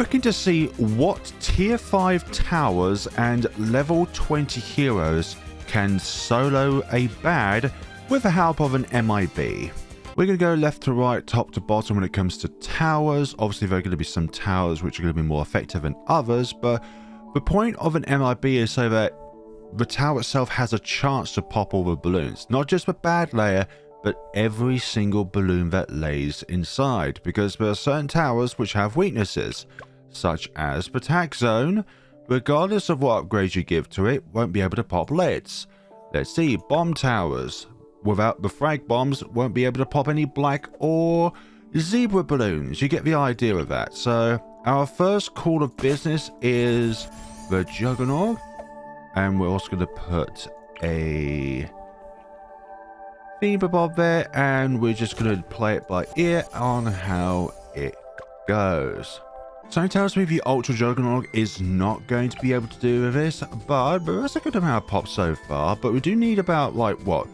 Looking to see what tier 5 towers and level 20 heroes can solo a B.A.D with the help of an M.I.B. We're going to go left to right, top to bottom when it comes to towers. Obviously, there are going to be some towers which are going to be more effective than others, but the point of an M.I.B is so that the tower itself has a chance to pop all the balloons. Not just the B.A.D layer, but every single balloon that lays inside, because there are certain towers which have weaknesses, such as the attack zone. Regardless of what upgrades you give to it, won't be able to pop lids. Let's see, bomb towers, without the frag bombs, won't be able to pop any black or zebra balloons. You get the idea of that. So our first call of business is the Juggernaut, and we're also going to put a Bob there, and we're just going to play it by ear on how it goes. Something tells me the Ultra Juggernaut is not going to be able to do with this, but that's a good amount of pops so far. But we do need about, like, what,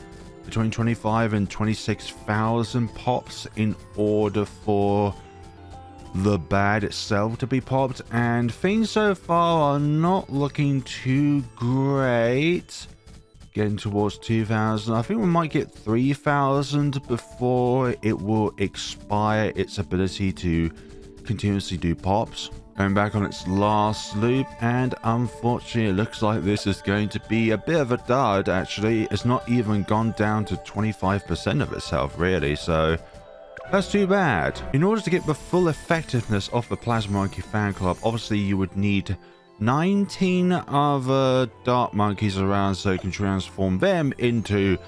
between 25 and 26,000 pops in order for the B.A.D itself to be popped, and things so far are not looking too great. Getting towards 2,000. I think we might get 3,000 before it will expire its ability to continuously do pops. Going back on its last loop, and unfortunately it looks like this is going to be a bit of a dud. Actually, it's not even gone down to 25% of its health really, so that's too bad. In order to get the full effectiveness of the Plasma Monkey fan club, obviously you would need 19 other Dark Monkeys around so you can transform them into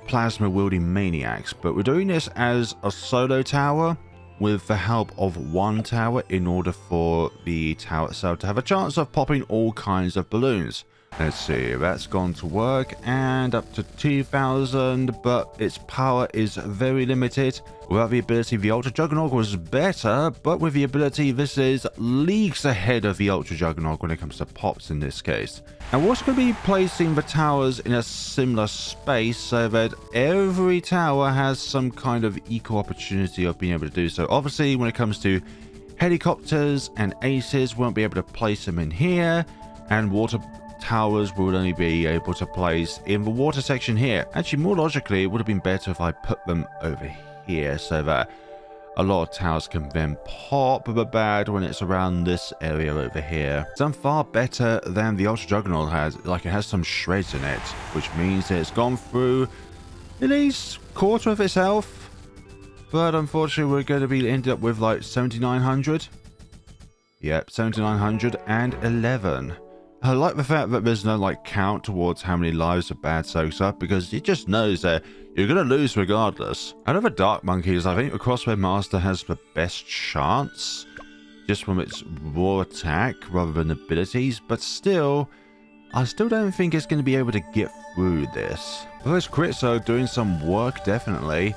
plasma wielding maniacs. But we're doing this as a solo tower with the help of one tower in order for the tower itself to have a chance of popping all kinds of balloons. Let's see, that's gone to work, and up to 2,000, but its power is very limited. Without the ability, the Ultra Juggernaut was better, but with the ability, this is leagues ahead of the Ultra Juggernaut when it comes to pops in this case. And we're also going to be placing the towers in a similar space so that every tower has some kind of equal opportunity of being able to do so. Obviously, when it comes to helicopters and aces, we won't be able to place them in here, and water towers we would only be able to place in the water section here. Actually, more logically, it would have been better if I put them over here so that a lot of towers can then pop the B.A.D when it's around this area over here. It's done far better than the Ultra Juggernaut has. Like, it has some shreds in it, which means that it's gone through at least quarter of its health. But unfortunately, we're going to be ended up with like 7,900. Yep, 7,911. I like the fact that there's no like count towards how many lives a B.A.D soaks up, because it just knows that you're going to lose regardless. Out of the Dark Monkeys, I think the Crossbow Master has the best chance, just from its raw attack rather than abilities, but still, I still don't think it's going to be able to get through this. Those crits are doing some work, definitely.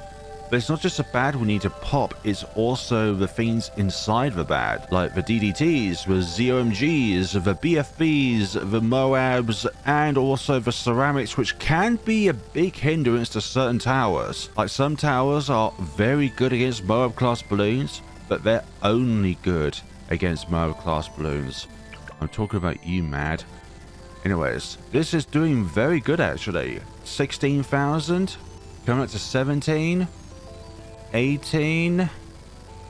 But it's not just a B.A.D we need to pop, it's also the things inside the B.A.D, like the DDTs, the ZOMGs, the BFBs, the MOABs, and also the ceramics, which can be a big hindrance to certain towers. Like, some towers are very good against MOAB class balloons, but they're only good against MOAB class balloons. I'm talking about you, Mad. Anyways, this is doing very good actually. 16,000, coming up to 17. 18,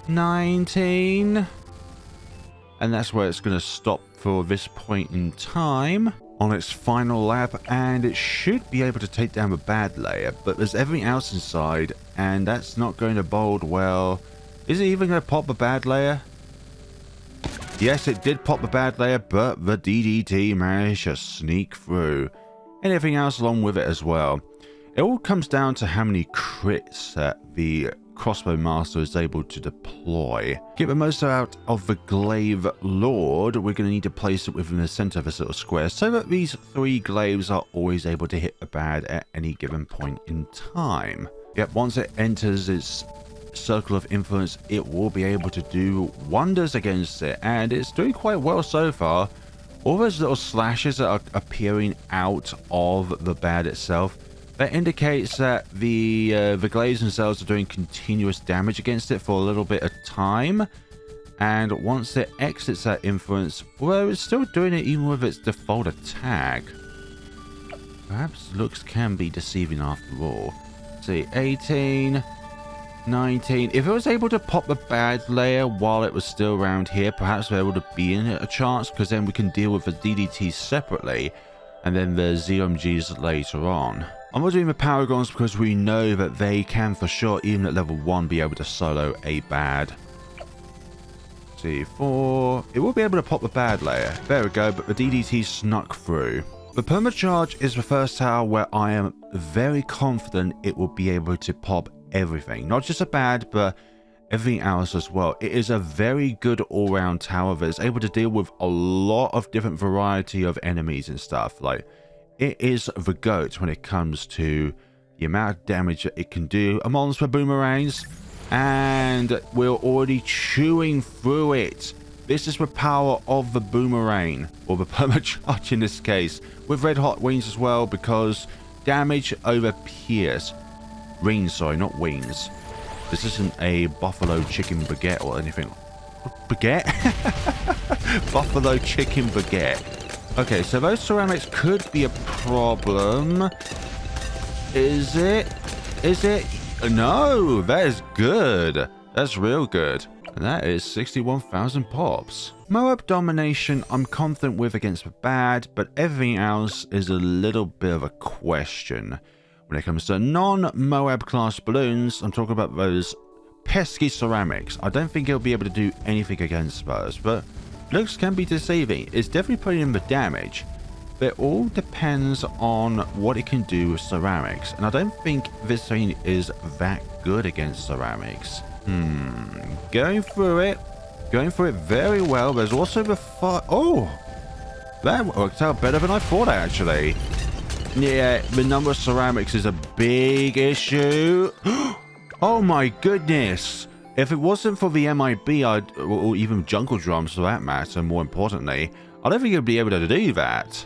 19, and that's where it's going to stop for this point in time on its final lap, and it should be able to take down the B.A.D layer, but there's everything else inside, and that's not going to bode well. Is it even going to pop the B.A.D layer? Yes, it did pop the B.A.D layer, but the DDT managed to sneak through, and everything else along with it as well. It all comes down to how many crits that the Crossbow Master is able to deploy. Get the most out of the Glaive Lord, we're going to need to place it within the center of this little square so that these three glaives are always able to hit the B.A.D at any given point in time. Yep, once it enters its circle of influence, it will be able to do wonders against it, and it's doing quite well so far. All those little slashes that are appearing out of the B.A.D itself, that indicates that the glaives themselves are doing continuous damage against it for a little bit of time, And once it exits that influence, well, it's still doing it even with its default attack. Perhaps looks can be deceiving after all. Let's see, 18, 19. If it was able to pop the B.A.D layer while it was still around here, perhaps we're able to be in it a chance, because then we can deal with the DDTs separately, and then the ZOMGs later on. I'm not doing the Paragons because we know that they can for sure, even at level 1, be able to solo a B.A.D. C4. It will be able to pop the B.A.D layer. There we go, but the DDT snuck through. The Permacharge is the first tower where I am very confident it will be able to pop everything. Not just a B.A.D, but everything else as well. It is a very good all-round tower that is able to deal with a lot of different variety of enemies and stuff. Like, it is the GOAT when it comes to the amount of damage that it can do amongst the boomerangs. And we're already chewing through it. This is the power of the boomerang, or the Permacharge in this case, with red hot wings as well, because damage over pierce. Rings, sorry, not wings. This isn't a buffalo chicken baguette or anything. Baguette? Buffalo chicken baguette. Okay, so those ceramics could be a problem. Is it? Is it? No, that is good. That's real good. And that is 61,000 pops. MOAB domination I'm confident with against the B.A.D, but everything else is a little bit of a question. When it comes to non-MOAB class balloons, I'm talking about those pesky ceramics. I don't think it'll be able to do anything against those, but looks can be deceiving. It's definitely putting in the damage. But it all depends on what it can do with ceramics. And I don't think this thing is that good against ceramics. Going through it very well. There's also the fire. Oh, that worked out better than I thought, actually. Yeah, the number of ceramics is a big issue. Oh my goodness. If it wasn't for the M.I.B, or even jungle drums for that matter, more importantly, I don't think you'd be able to do that.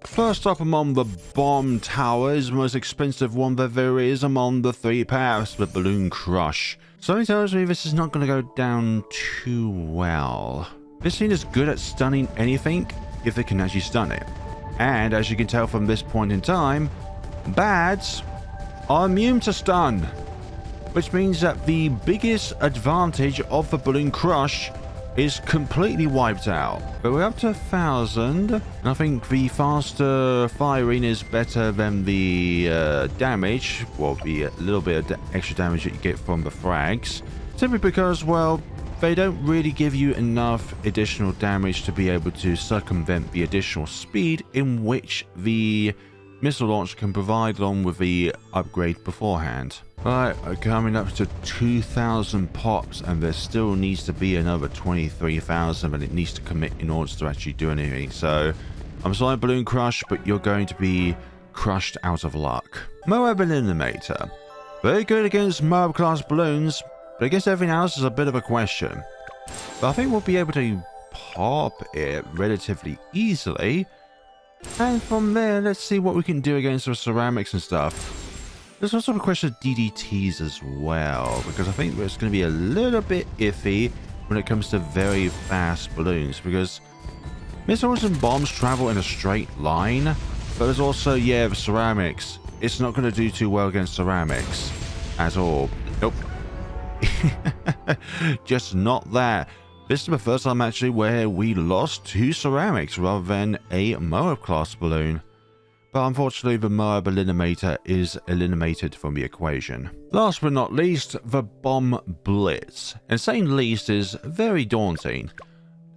First up among the bomb towers, the most expensive one that there is among the 3 powers, the Balloon Crush. Something tells me this is not going to go down too well. This thing is good at stunning anything if it can actually stun it. And as you can tell from this point in time, B.A.Ds are immune to stun. Which means that the biggest advantage of the Balloon Crush is completely wiped out. But we're up to 1,000. And I think the faster firing is better than the damage. Well, the little bit of extra damage that you get from the frags. Simply because, well, they don't really give you enough additional damage to be able to circumvent the additional speed in which the missile launch can provide along with the upgrade beforehand. Right, coming up to 2,000 pops, and there still needs to be another 23,000 that it needs to commit in order to actually do anything. So, I'm sorry, Balloon Crush, but you're going to be crushed out of luck. MOAB Eliminator. Very good against MOAB class balloons, but against everything else is a bit of a question. But I think we'll be able to pop it relatively easily. And from there, let's see what we can do against the ceramics and stuff. There's also a question of DDTs as well, because I think it's going to be a little bit iffy when it comes to very fast balloons, because missiles and bombs travel in a straight line, but there's also, yeah, the ceramics. It's not going to do too well against ceramics at all. Nope. Just not that. This is the first time actually where we lost 2 ceramics rather than a MOAB class balloon. But unfortunately the MOAB Eliminator is eliminated from the equation. Last but not least, the Bomb Blitz. And saying least is very daunting.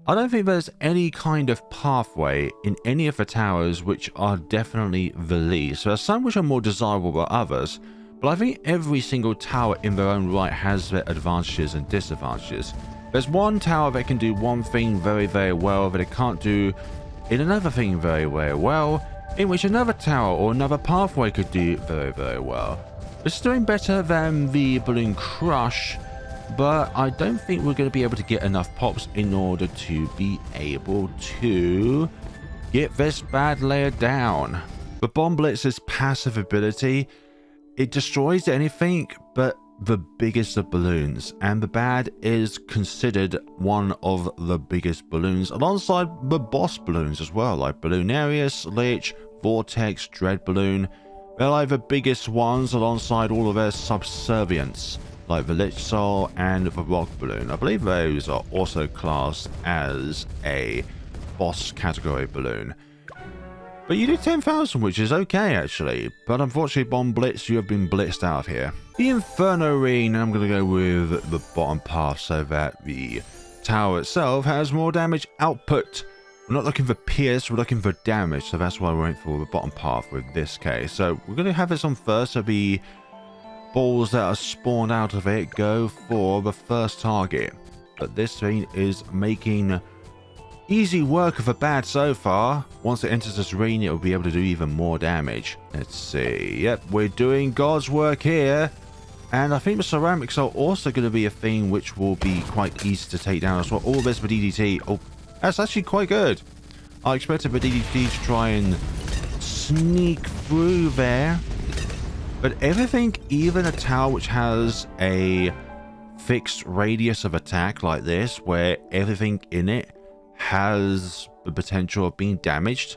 I don't think there's any kind of pathway in any of the towers which are definitely the least. There are some which are more desirable than others, but I think every single tower in their own right has their advantages and disadvantages. There's one tower that can do one thing very, very well that it can't do in another thing very, very well, in which another tower or another pathway could do very, very well. It's doing better than the Balloon Crush, but I don't think we're going to be able to get enough pops in order to be able to get this B.A.D layer down. The Bomb Blitz's passive ability, it destroys anything, but the biggest of balloons, and the B.A.D is considered one of the biggest balloons alongside the boss balloons as well, like Balloonarius, Lich, Vortex, Dread Balloon. They're like the biggest ones alongside all of their subservients, like the Lich Soul and the Rock Balloon. I believe those are also classed as a boss category balloon. But you did 10,000, which is okay actually. But unfortunately, Bomb Blitz, you have been blitzed out of here. The Inferno Ring, I'm going to go with the bottom path so that the tower itself has more damage output. We're not looking for pierce, we're looking for damage. So that's why we went for the bottom path with this case. So we're going to have this on first. So the balls that are spawned out of it go for the first target. But this thing is making easy work of a B.A.D so far. Once it enters this ring, it will be able to do even more damage. Let's see. Yep, we're doing God's work here. And I think the ceramics are also going to be a thing which will be quite easy to take down as well. All this for DDT. Oh, that's actually quite good. I expected the DDT to try and sneak through there. But everything, even a tower which has a fixed radius of attack like this, where everything in it has the potential of being damaged.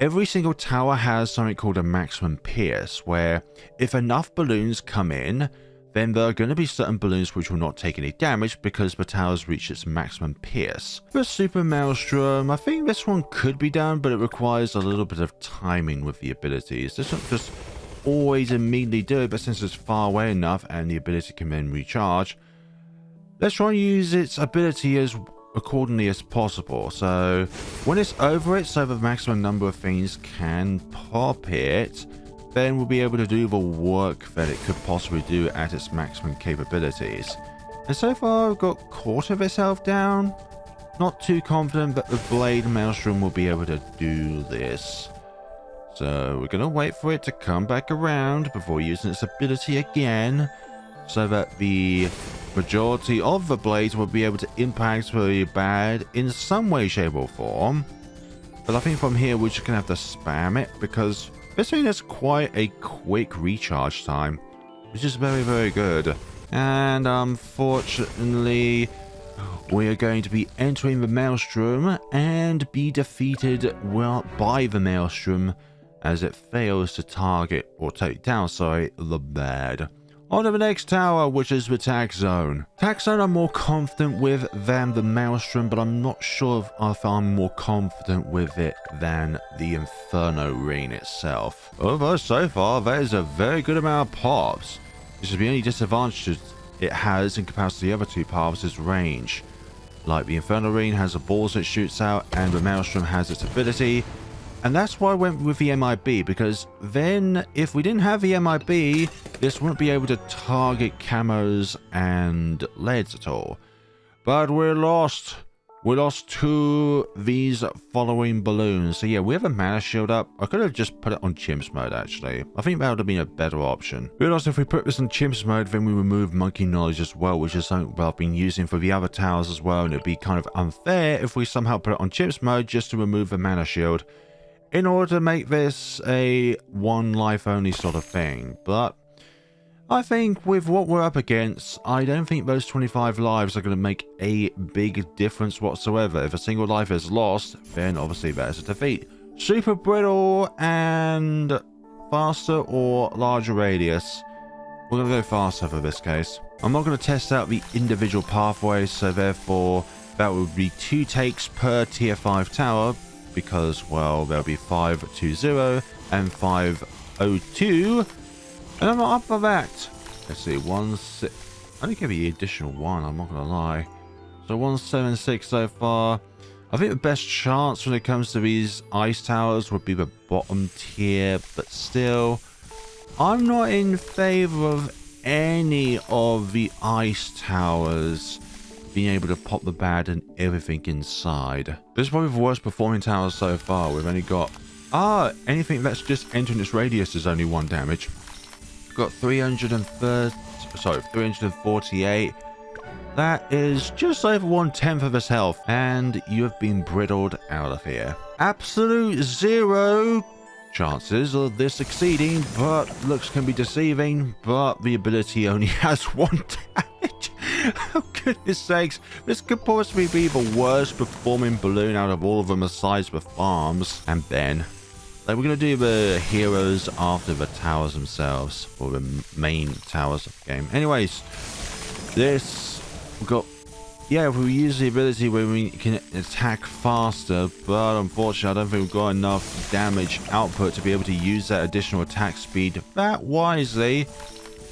Every single tower has something called a maximum pierce, where if enough balloons come in, then there are going to be certain balloons which will not take any damage because the tower's reached its maximum pierce. For Super Maelstrom, I think this one could be done, but it requires a little bit of timing with the abilities. This won't just always immediately do it, but since it's far away enough and the ability can then recharge, let's try and use its ability as accordingly as possible. So when it's over it, so the maximum number of things can pop it, then we'll be able to do the work that it could possibly do at its maximum capabilities. And so far I've got quarter of its health down. Not too confident that the Blade Maelstrom will be able to do this. So we're going to wait for it to come back around before using its ability again, so that the majority of the blades will be able to impact the B.A.D in some way, shape or form. But I think from here we're just going to have to spam it, because this thing has quite a quick recharge time, which is very, very good. And unfortunately, we are going to be entering the Maelstrom and be defeated by the Maelstrom as it fails to target or take down, the B.A.D. On to the next tower, which is the Tax Zone. Tax Zone I'm more confident with than the Maelstrom, but I'm not sure if I'm more confident with it than the Inferno Ring itself. Although so far, that is a very good amount of pops. This is the only disadvantage it has in comparison to the other two paths is range. Like the Inferno Ring has the balls it shoots out, and the Maelstrom has its ability. And that's why I went with the M.I.B, because then if we didn't have the M.I.B, this wouldn't be able to target camos and leads at all. But we're lost. We lost to these following balloons. So yeah, we have a mana shield up. I could have just put it on chimps mode actually. I think that would have been a better option. We realized if we put this on chimps mode, then we remove monkey knowledge as well, which is something I've been using for the other towers as well. And it'd be kind of unfair if we somehow put it on chimps mode just to remove the mana shield, in order to make this a one life only sort of thing. But I think with what we're up against, I don't think those 25 lives are going to make a big difference whatsoever. If a single life is lost, then obviously that is a defeat. Super brittle and faster or larger radius. We're going to go faster for this case. I'm not going to test out the individual pathways, so therefore that would be 2 takes per tier 5 tower, because, well, there'll be 520 and 502, and I'm not up for that. Let's see, I only give you the additional 1, I'm not gonna lie. So 176 so far. I think the best chance when it comes to these ice towers would be the bottom tier, but still, I'm not in favor of any of the ice towers being able to pop the B.A.D and everything inside. This is probably the worst performing tower so far. We've only got anything that's just entering its radius is only 1 damage. We've got 348. That is just over 1/10 of his health, and you have been brittled out of here. Absolute zero chances of this succeeding, but looks can be deceiving. But the ability only has 1 damage. Oh, goodness sakes. This could possibly be the worst performing balloon out of all of them besides the farms. And then, like, we're going to do the heroes after the towers themselves, or the main towers of the game. Anyways, this, we've got, yeah, we use the ability where we can attack faster, but unfortunately I don't think we've got enough damage output to be able to use that additional attack speed that wisely.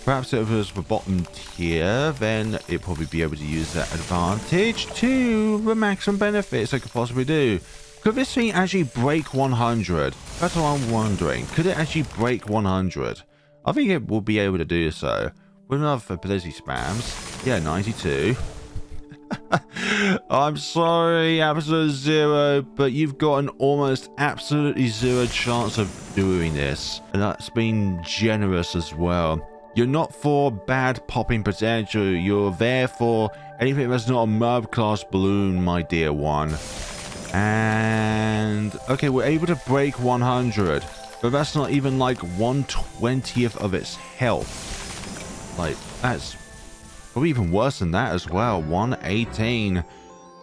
Perhaps if it was the bottom tier, then it'd probably be able to use that advantage to the maximum benefits it could possibly do. Could this thing actually break 100? That's what I'm wondering. Could it actually break 100? I think it will be able to do so. With enough ability spams. Yeah, 92. I'm sorry, Absolute Zero, but you've got an almost absolutely 0 chance of doing this. And that's been generous as well. You're not for bad popping potential. You're there for anything that's not a MOAB class balloon, my dear one. And okay, we're able to break 100, but that's not even like 1/20th of its health. Like, that's probably even worse than that as well. 118.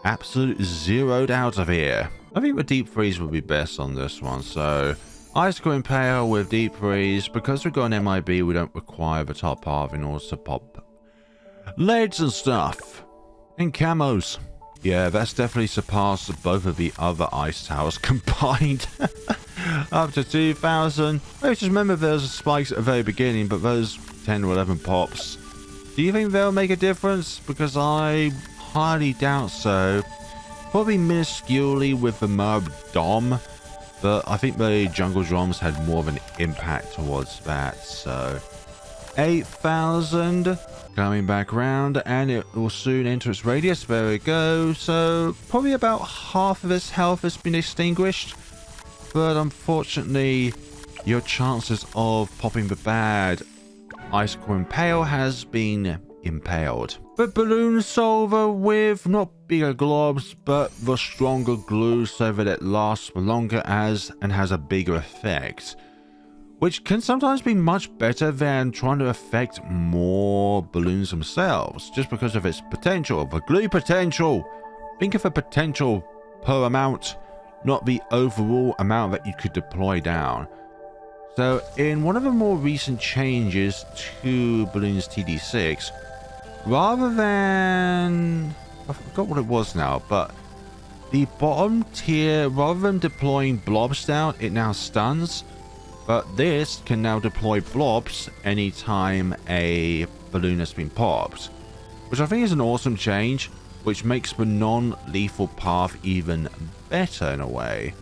Absolute zeroed out of here. I think the deep freeze would be best on this one. So Ice Cream Pale with deep freeze. Because we've got an M.I.B, we don't require the top half in order to pop leads and stuff. And camos. Yeah, that's definitely surpassed both of the other ice towers combined. Up to 2,000. I just remember there's spikes at the very beginning, but those 10 to 11 pops. Do you think they'll make a difference? Because I highly doubt so. Probably minusculely with the MOAB Dom, but I think the jungle drums had more of an impact towards that. So 8,000 coming back round, and it will soon enter its radius. There we go. So probably about half of its health has been extinguished, but unfortunately your chances of popping the bad Ice Cream Pale has been impaled. But Balloon Solver with not bigger globs, but the stronger glue so that it lasts longer and has a bigger effect, which can sometimes be much better than trying to affect more balloons themselves, just because of its potential, the glue potential. Think of the potential per amount, not the overall amount that you could deploy down. So in one of the more recent changes to Bloons TD6, rather than, I forgot what it was now, but the bottom tier, rather than deploying blobs down, it now stuns. But this can now deploy blobs anytime a balloon has been popped, which I think is an awesome change, which makes the non-lethal path even better in a way,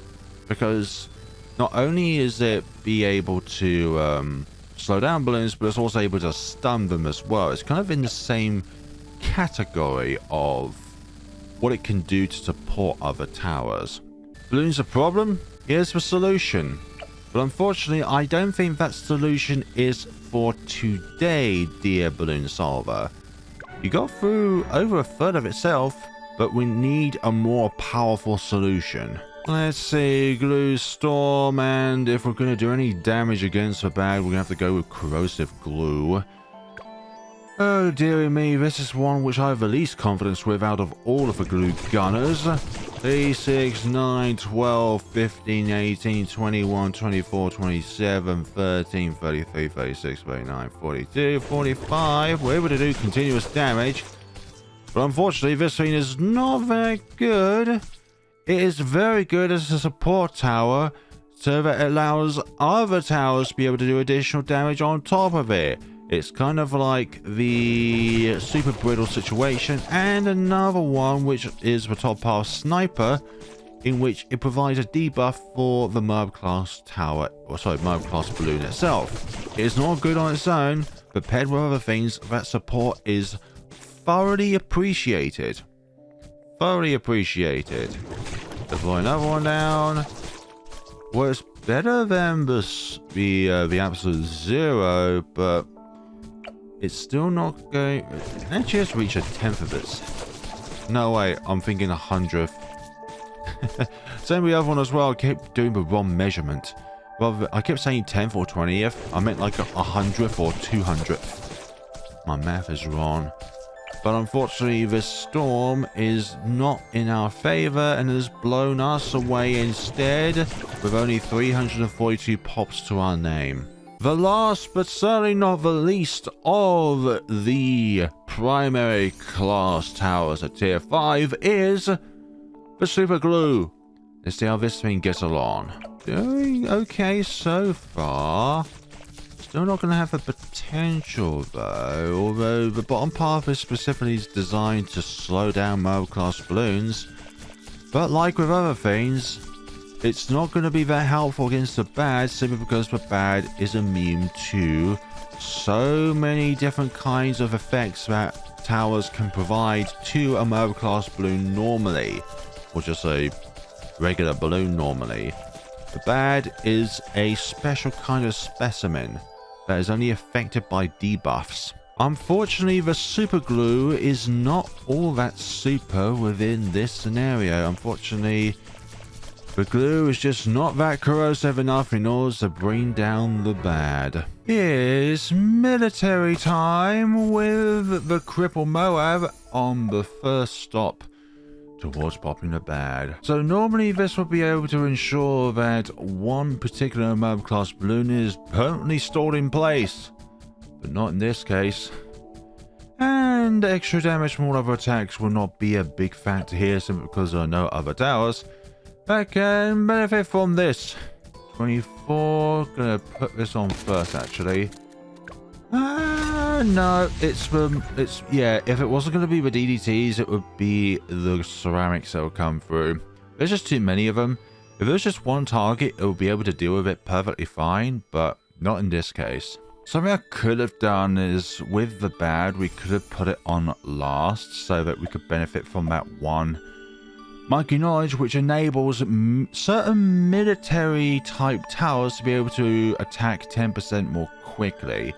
because not only is it be able to slow down balloons, but it's also able to stun them as well. It's kind of in the same category of what it can do to support other towers. Balloons a problem? Here's the solution. But unfortunately, I don't think that solution is for today, dear Balloon Solver. You got through over a third of itself, but we need a more powerful solution. Let's see, Glue Storm, and if we're going to do any damage against the bad, we're going to have to go with Corrosive Glue. Oh dearie me, this is one which I have the least confidence with out of all of the glue gunners. 3, 6, 9, 12, 15, 18, 21, 24, 27, 13, 33, 36, 39, 42, 45. We're able to do continuous damage. But unfortunately, this thing is not very good. It is very good as a support tower, so that it allows other towers to be able to do additional damage on top of it. It's kind of like the Super Brittle situation, and another one which is the top half Sniper, in which it provides a debuff for the MOAB class tower, or sorry, MOAB class balloon itself. It is not good on its own, but paired with other things, that support is thoroughly appreciated. Thoroughly appreciated. Deploy another one down. Well, it's better than the Absolute Zero, but it's still not going. Actually, let's reach a 10th of it. No way, I'm thinking 100th. Same with the other one as well. I keep doing the wrong measurement. Well, I kept saying 10th or 20th. I meant like 100th or 200th. My math is wrong. But unfortunately, this storm is not in our favor and has blown us away instead, with only 342 pops to our name. The last, but certainly not the least, of the primary class towers at tier 5 is the super glue. Let's see how this thing gets along. Doing okay so far. Still not going to have the potential though, although the bottom path is specifically designed to slow down MOAB class balloons. But like with other things, it's not going to be that helpful against the B.A.D simply because the B.A.D is immune to so many different kinds of effects that towers can provide to a MOAB class balloon normally, or just a regular balloon normally. The B.A.D is a special kind of specimen that is only affected by debuffs. Unfortunately, the super glue is not all that super within this scenario. Unfortunately, the glue is just not that corrosive enough in order to bring down the B.A.D. Here's military time with the cripple MOAB on the first stop towards popping the B.A.D. So normally this would be able to ensure that one particular MOAB class balloon is permanently stored in place, but not in this case. And extra damage from all other attacks will not be a big factor here simply because there are no other towers that can benefit from this. 24, gonna put this on first actually. No, yeah, if it wasn't going to be the DDTs, it would be the ceramics that will come through. There's just too many of them. If there's just one target, it will be able to deal with it perfectly fine, but not in this case. Something I could have done is, with the B.A.D, we could have put it on last so that we could benefit from that one monkey knowledge, which enables certain military type towers to be able to attack 10% more quickly.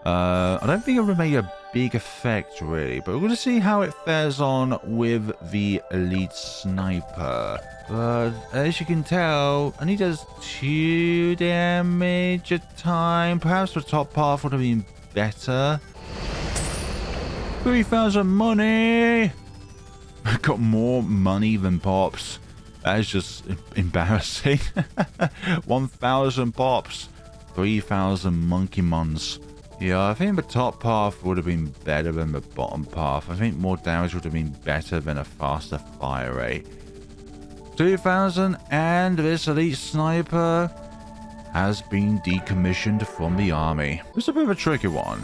I don't think it would make a big effect really, but we're going to see how it fares on with the elite sniper. But as you can tell, only does 2 damage a time. Perhaps the top path would have been better. 3,000 money! I've got more money than pops. That is just embarrassing. 1,000 pops. 3,000 monkey mons. Yeah, I think the top path would have been better than the bottom path. I think more damage would have been better than a faster fire rate. 2,000, and this elite sniper has been decommissioned from the army. It's a bit of a tricky one,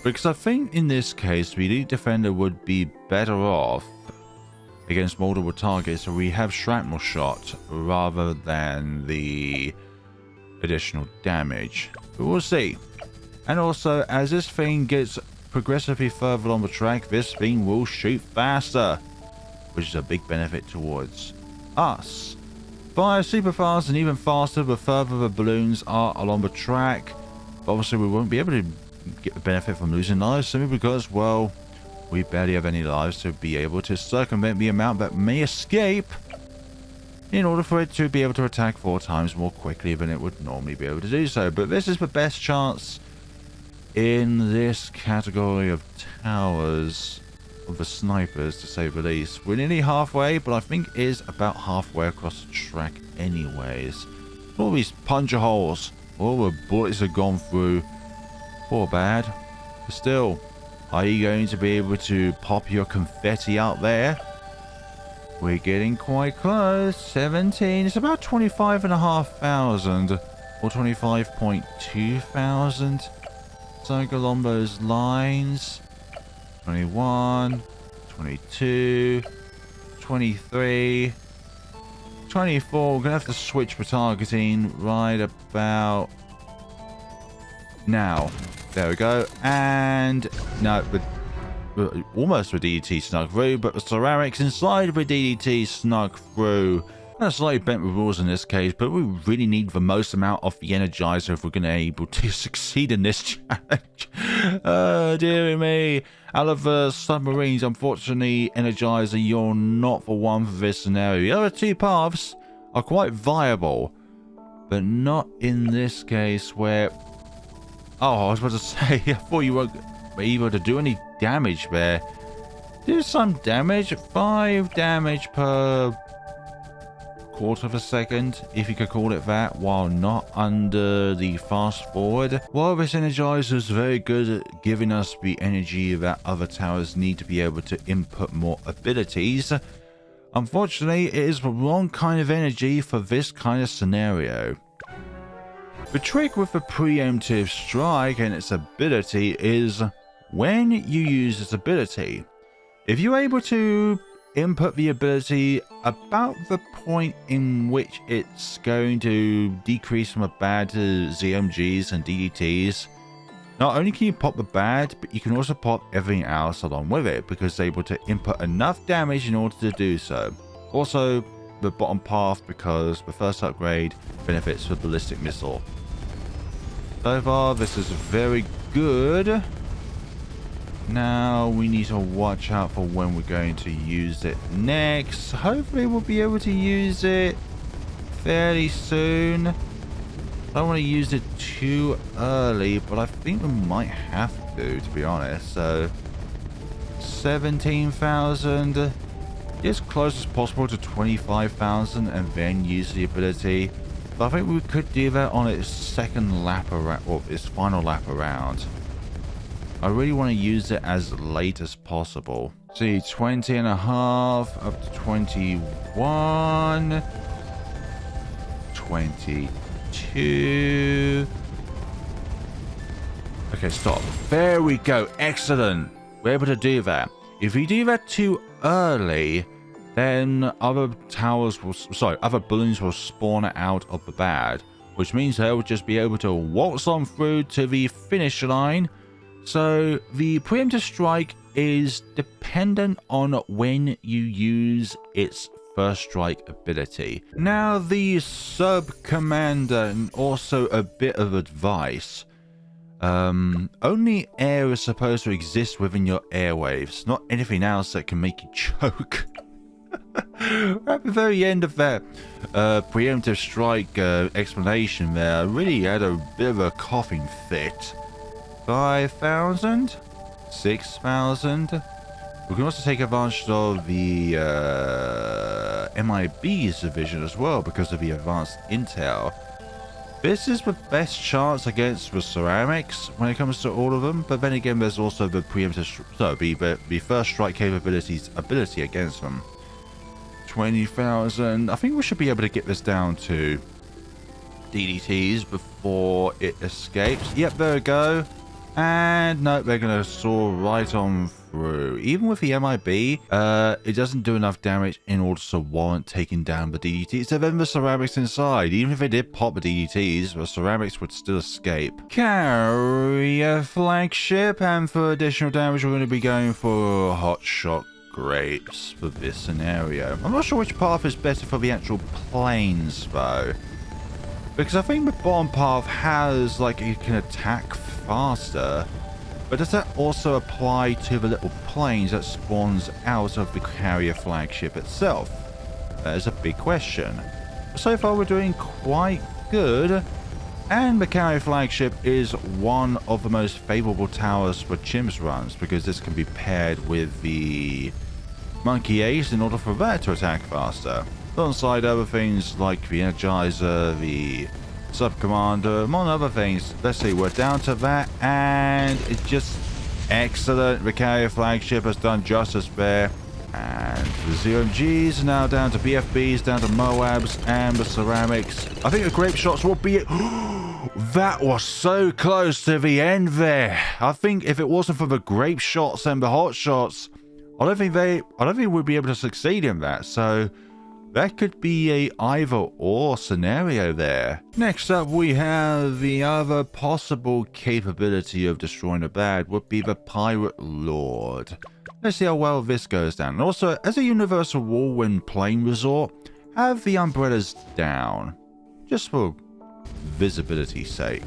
because I think in this case the elite defender would be better off against multiple targets, so we have shrapnel shot rather than the additional damage. But we'll see. And also, as this thing gets progressively further along the track, this thing will shoot faster, which is a big benefit towards us. Fire super fast and even faster the further the balloons are along the track. But obviously we won't be able to get the benefit from losing lives simply because, well, we barely have any lives to be able to circumvent the amount that may escape in order for it to be able to attack 4 times more quickly than it would normally be able to do so. But this is the best chance in this category of towers of the snipers, to say the least. We're nearly halfway, but I think it is about halfway across the track anyways. All these puncture holes, all the bullets have gone through. Poor B.A.D. But still, are you going to be able to pop your confetti out there? We're getting quite close. 17, it's about 25,500 or 25.2 thousand. So along those lines. 21, 22, 23, 24. We're going to have to switch for targeting right about now. There we go. And no, almost the DDT snuck through, but the ceramics inside of the DDT snuck through. That's slightly bent with rules in this case, but we really need the most amount of the Energizer if we're going to be able to succeed in this challenge. Oh, dearie me. Out of the submarines, unfortunately, Energizer, you're not the one for this scenario. The other 2 paths are quite viable, but not in this case where... Oh, I was about to say, I thought you weren't able to do any damage there. Do some damage, 5 damage per quarter of a second, if you could call it that, while not under the fast forward. While this energizer is very good at giving us the energy that other towers need to be able to input more abilities, unfortunately it is the wrong kind of energy for this kind of scenario. The trick with the preemptive strike and its ability is when you use its ability. If you're able to input the ability about the point in which it's going to decrease from a bad to ZOMGs and DDTs, not only can you pop the bad, but you can also pop everything else along with it, because it's able to input enough damage in order to do so. Also, the bottom path, because the first upgrade benefits the ballistic missile. So far, this is very good. Now we need to watch out for when we're going to use it next. Hopefully we'll be able to use it fairly soon. I don't want to use it too early, but I think we might have to be honest. So 17,000, get as close as possible to 25,000 and then use the ability. But I think we could do that on its second lap around, or its final lap around. I really want to use it as late as possible. See, 20 and a half up to 21, 22. Okay, stop. There we go. Excellent. We're able to do that. If we do that too early, then other towers will, other balloons will spawn out of the B.A.D, which means they'll just be able to waltz on through to the finish line. So the preemptive strike is dependent on when you use its first strike ability. Now the sub commander, and also a bit of advice. Only air is supposed to exist within your airwaves, not anything else that can make you choke. At the very end of that preemptive strike explanation there, I really had a bit of a coughing fit. 5,000, 6,000. We can also take advantage of the M.I.B's division as well because of the advanced intel. This is the best chance against the ceramics when it comes to all of them, but then again there's also the preemptive, the first strike capabilities ability against them. 20,000. I think we should be able to get this down to DDTs before it escapes. Yep, there we go. And no, they're going to soar right on through. Even with the M.I.B, it doesn't do enough damage in order to warrant taking down the DDTs. So then the ceramics inside, even if they did pop the DDTs, the ceramics would still escape. Carrier flagship, and for additional damage, we're going to be going for hot shot grapes for this scenario. I'm not sure which path is better for the actual planes though, because I think the bottom path has, like, you can attack faster, but does that also apply to the little planes that spawns out of the carrier flagship itself? That is a big question. So far we're doing quite good, and the carrier flagship is one of the most favorable towers for chimps runs, because this can be paired with the monkey ace in order for that to attack faster. Alongside other things like the energizer, the sub commander, among other things. Let's see, we're down to that, and it's just excellent. The carrier flagship has done justice there, and the ZOMGs are now down to BFBs, down to MOABs, and the ceramics. I think the grape shots will be it. That was so close to the end there. I think if it wasn't for the grape shots and the hot shots, I don't think we'd be able to succeed in that. So that could be a either or scenario there. Next up, we have the other possible capability of destroying a B.A.D would be the Pirate Lord. Let's see how well this goes down. And also, as a universal rule when playing Resort, have the umbrellas down, just for visibility's sake.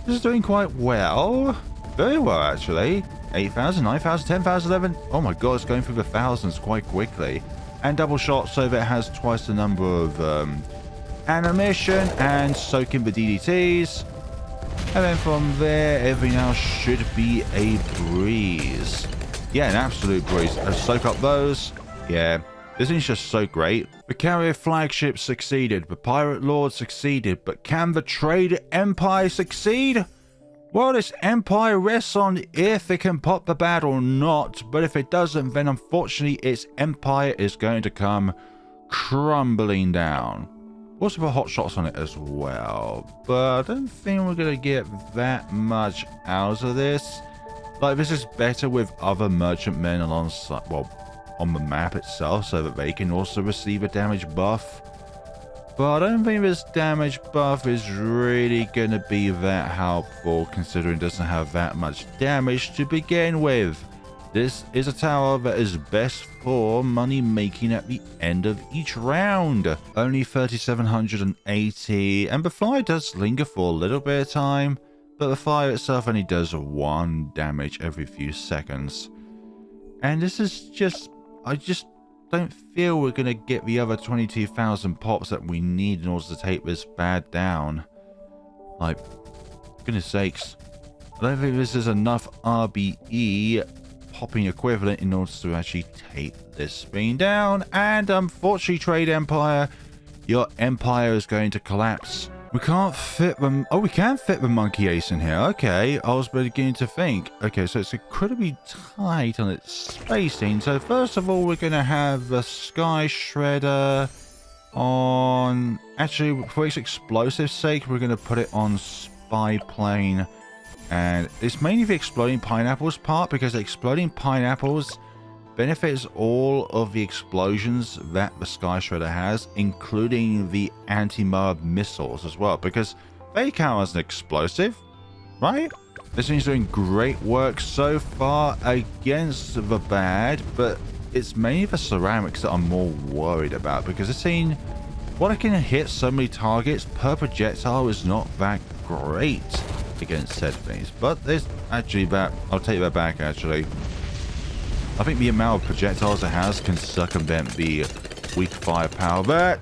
This is doing quite well. Very well, actually. 8,000, 9,000, 10,000, 11. Oh my god, it's going through the thousands quite quickly. And double shot, so that it has twice the number of animation and soak in the DDTs. And then from there, everything else should be a breeze. Yeah, an absolute breeze. Soak up those. Yeah, this thing's just so great. The carrier flagship succeeded. The pirate lord succeeded. But can the trade empire succeed? Well, this empire rests on if it can pop the B.A.D or not. But if it doesn't, then unfortunately its empire is going to come crumbling down. Also put hot shots on it as well, but I don't think we're going to get that much out of this. Like, this is better with other merchantmen alongside, well, on the map itself, so that they can also receive a damage buff. But I don't think this damage buff is really going to be that helpful, considering it doesn't have that much damage to begin with. This is a tower that is best for money making at the end of each round. Only 3,780, and the fire does linger for a little bit of time, but the fire itself only does 1 damage every few seconds. And this is just, I just don't feel we're going to get the other 22,000 pops that we need in order to take this B.A.D down. Like, goodness sakes. I don't think this is enough RBE popping equivalent in order to actually take this thing down. And unfortunately, Trade Empire, your empire is going to collapse. We can't fit them. Oh, we can fit the Monkey Ace in here. Okay, I was beginning to think. Okay, so it's incredibly tight on its spacing. So first of all, we're going to have the Sky Shredder on... Actually, for its explosive sake, we're going to put it on Spy Plane. And it's mainly the exploding pineapples part, because the exploding pineapples benefits all of the explosions that the Sky Shredder has, including the anti-MOAB missiles as well, because they count as an explosive, right? This thing's doing great work so far against the B.A.D, but it's mainly the ceramics that I'm more worried about, because this thing, while it can hit so many targets per projectile, is not that great against said things. But there's actually that, I'll take that back actually. I think the amount of projectiles it has can circumvent the weak firepower. But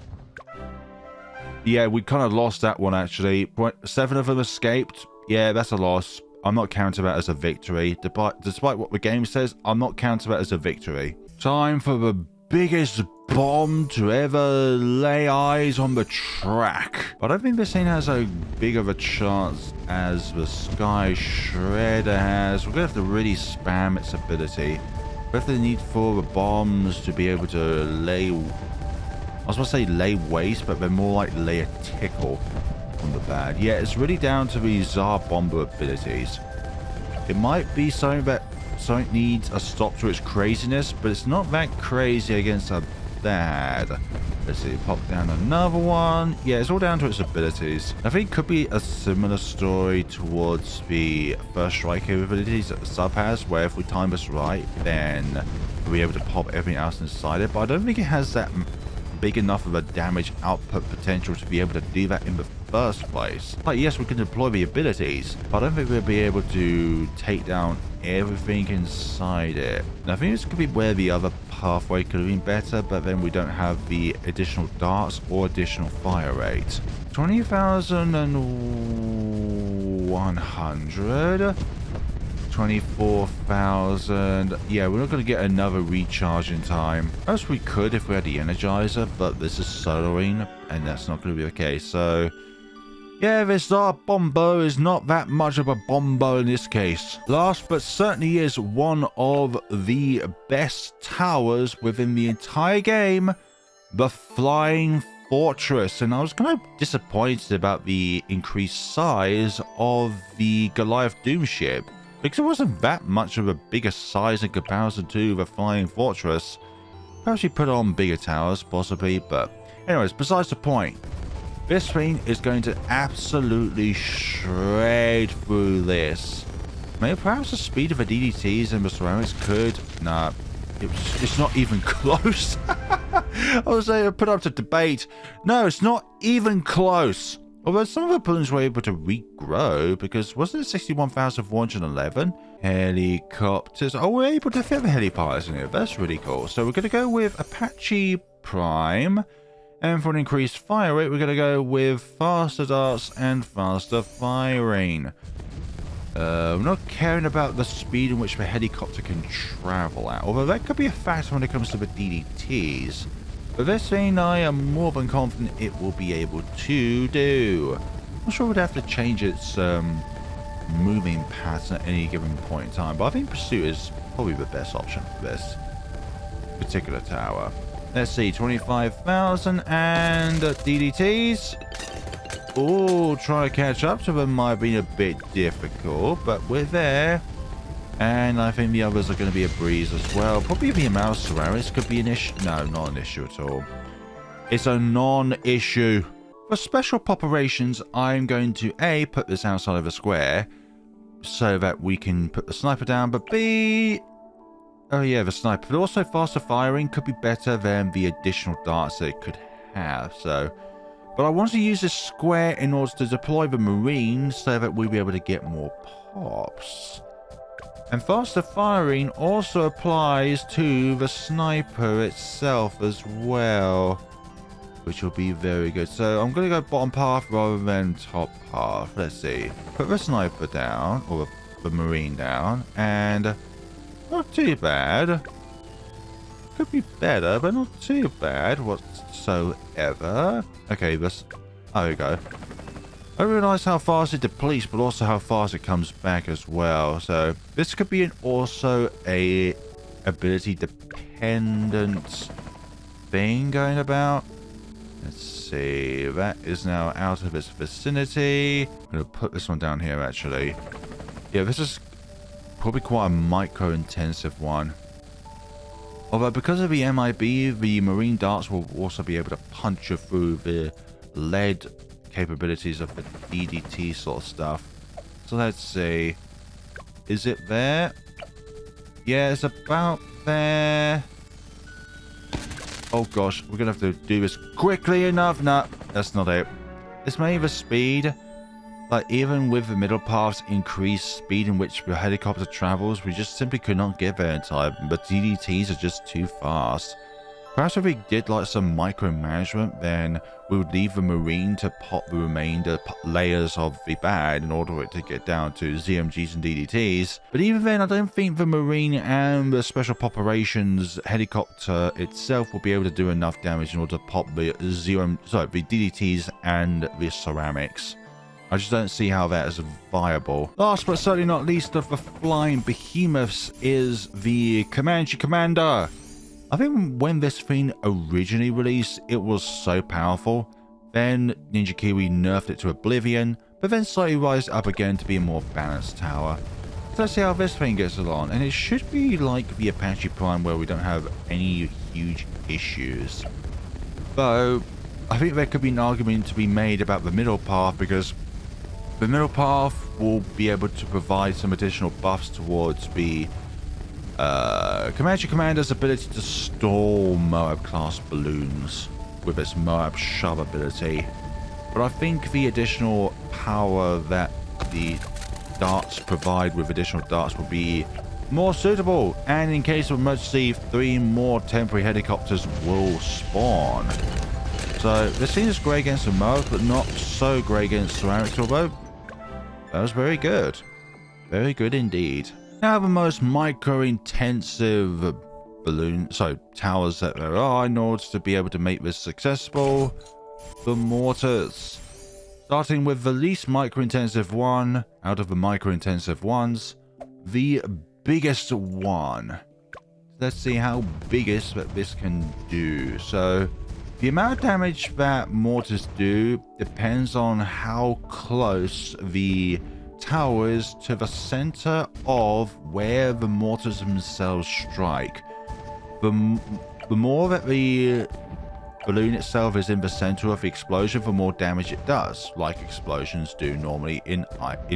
yeah, we kind of lost that one actually. 7 of them escaped. Yeah, that's a loss. I'm not counting that as a victory. Despite what the game says, I'm not counting that as a victory. Time for the biggest bomb to ever lay eyes on the track. But I think this thing has a big of a chance as the Sky Shredder has. We're going to have to really spam its ability. We have the need for the bombs to be able to lay... I was going to say lay waste, but they're more like lay a tickle on the B.A.D. Yeah, it's really down to the Tsar Bomber abilities. It might be something that needs a stop to its craziness, but it's not that crazy against a B.A.D. Let's see, pop down another one. Yeah, it's all down to its abilities. I think it could be a similar story towards the first strike capabilities that the sub has, where if we time this right, then we'll be able to pop everything else inside it. But I don't think it has that big enough of a damage output potential to be able to do that in the first place. Like, yes, we can deploy the abilities, but I don't think we'll be able to take down everything inside it. And I think this could be where the other pathway could have been better, but then we don't have the additional darts or additional fire rate. 20,100. 24,000. Yeah, we're not going to get another recharge in time. As we could if we had the Energizer, but this is soloing, and that's not going to be the case. So, yeah, this Bombo is not that much of a Bombo in this case. Last but certainly is one of the best towers within the entire game, the Flying Fortress. And I was kind of disappointed about the increased size of the Goliath Doom ship, because it wasn't that much of a bigger size in comparison to the Flying Fortress. Perhaps you put on bigger towers, possibly, but anyways, besides the point. This thing is going to absolutely shred through this. Maybe perhaps the speed of the DDTs and the ceramics could... Nah, it's not even close. I was saying, put up to debate. No, it's not even close. Although some of the balloons were able to regrow, because wasn't it 61,411? Helicopters. Oh, we're able to fit the helipilots in here. That's really cool. So we're going to go with Apache Prime. And for an increased fire rate, we're going to go with faster darts and faster firing. We're not caring about the speed in which the helicopter can travel at, although that could be a factor when it comes to the DDTs. But this thing I am more than confident it will be able to do. I'm sure we'd have to change its moving pattern at any given point in time, but I think Pursuit is probably the best option for this particular tower. Let's see, 25,000 and DDTs. Oh, trying to catch up to them might have been a bit difficult, but we're there. And I think the others are going to be a breeze as well. Probably the amount of ceramics could be an issue. No, not an issue at all. It's a non-issue. For special operations, I'm going to A, put this outside of the square so that we can put the sniper down, but B, oh yeah, the sniper, but also faster firing could be better than the additional darts that it could have, so. But I want to use this square in order to deploy the Marine so that we'll be able to get more pops. And faster firing also applies to the sniper itself as well, which will be very good. So I'm going to go bottom path rather than top path. Let's see. Put the sniper down, or the Marine down, and not too bad. Could be better, but not too bad whatsoever. Okay, this. Oh, there we go. I realise how fast it depletes, but also how fast it comes back as well. So this could be also a ability dependent thing going about. Let's see. That is now out of its vicinity. I'm going to put this one down here, actually. Yeah, this is probably quite a micro-intensive one. Although because of the M.I.B, the Marine darts will also be able to puncture through the lead capabilities of the DDT sort of stuff. So let's see. Is it there? Yeah, it's about there. Oh gosh, we're going to have to do this quickly enough. No, that's not it. It's mainly the speed. Like, even with the middle path's increased speed in which the helicopter travels, we just simply could not get there in time. But DDTs are just too fast. Perhaps if we did like some micromanagement, then we would leave the Marine to pop the remainder layers of the B.A.D in order for it to get down to ZOMGs and DDTs. But even then, I don't think the Marine and the Special Operations helicopter itself will be able to do enough damage in order to pop the the DDTs and the ceramics. I just don't see how that is viable. Last but certainly not least of the flying behemoths is the Comanche Commander. I think when this thing originally released, it was so powerful. Then Ninja Kiwi nerfed it to oblivion, but then slightly rised up again to be a more balanced tower. So let's see how this thing gets along. And it should be like the Apache Prime where we don't have any huge issues. Though, I think there could be an argument to be made about the middle path, because the middle path will be able to provide some additional buffs towards the Comanche Commander's ability to stall MOAB class balloons with its MOAB shove ability. But I think the additional power that the darts provide with additional darts will be more suitable. And in case of emergency, 3 more temporary helicopters will spawn. So this thing is great against the MOAB, but not so great against ceramics, although that was very good. Very good indeed. Now the most micro-intensive towers that there are in order to be able to make this successful. The mortars. Starting with the least micro-intensive one out of the micro-intensive ones. The biggest one. Let's see how biggest that this can do. So the amount of damage that mortars do depends on how close the towers to the center of where the mortars themselves strike. The more that the balloon itself is in the center of the explosion, the more damage it does, like explosions do normally in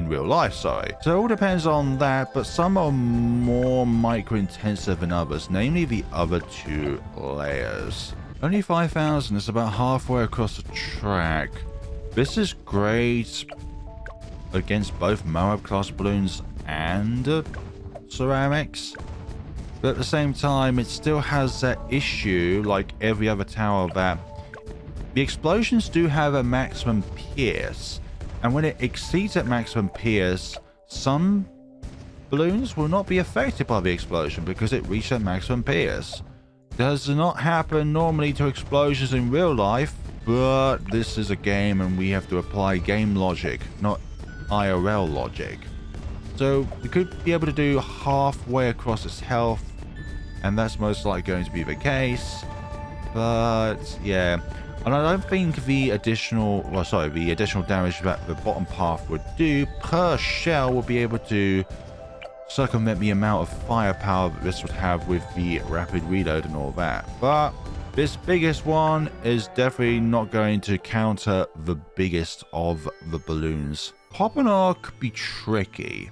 real life, sorry. So it all depends on that, but some are more micro-intensive than others, namely the other 2 layers. Only 5,000 is about halfway across the track. This is great against both MOAB class balloons and ceramics, but at the same time it still has that issue like every other tower that the explosions do have a maximum pierce, and when it exceeds that maximum pierce, some balloons will not be affected by the explosion because it reached that maximum pierce. Does not happen normally to explosions in real life, but this is a game and we have to apply game logic, not IRL logic. So we could be able to do halfway across its health, and that's most likely going to be the case. But yeah, and I don't think the additional damage that the bottom path would do per shell will be able to circumvent the amount of firepower that this would have with the rapid reload and all that. But this biggest one is definitely not going to counter the biggest of the balloons. Popping could be tricky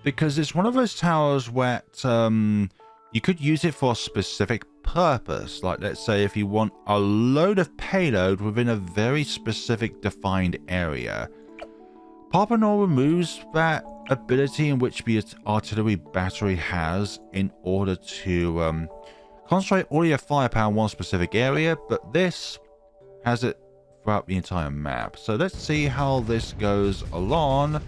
because it's one of those towers where you could use it for a specific purpose. Like, let's say if you want a load of payload within a very specific defined area. Popping removes that ability in which the artillery battery has in order to concentrate all your firepower in one specific area, but this has it throughout the entire map. So let's see how this goes along.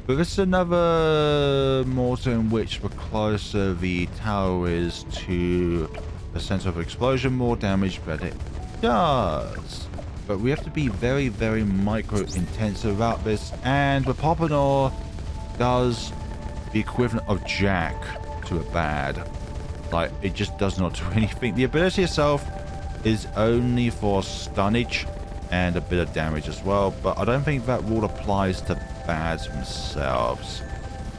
But this is another mortar in which the closer the tower is to the center of explosion, more damage that it does. But we have to be very, very micro-intensive about this, and the Poppinor does the equivalent of Jack to a B.A.D. Like, it just does not do anything. The ability itself is only for stunnage and a bit of damage as well, but I don't think that rule applies to B.A.Ds themselves.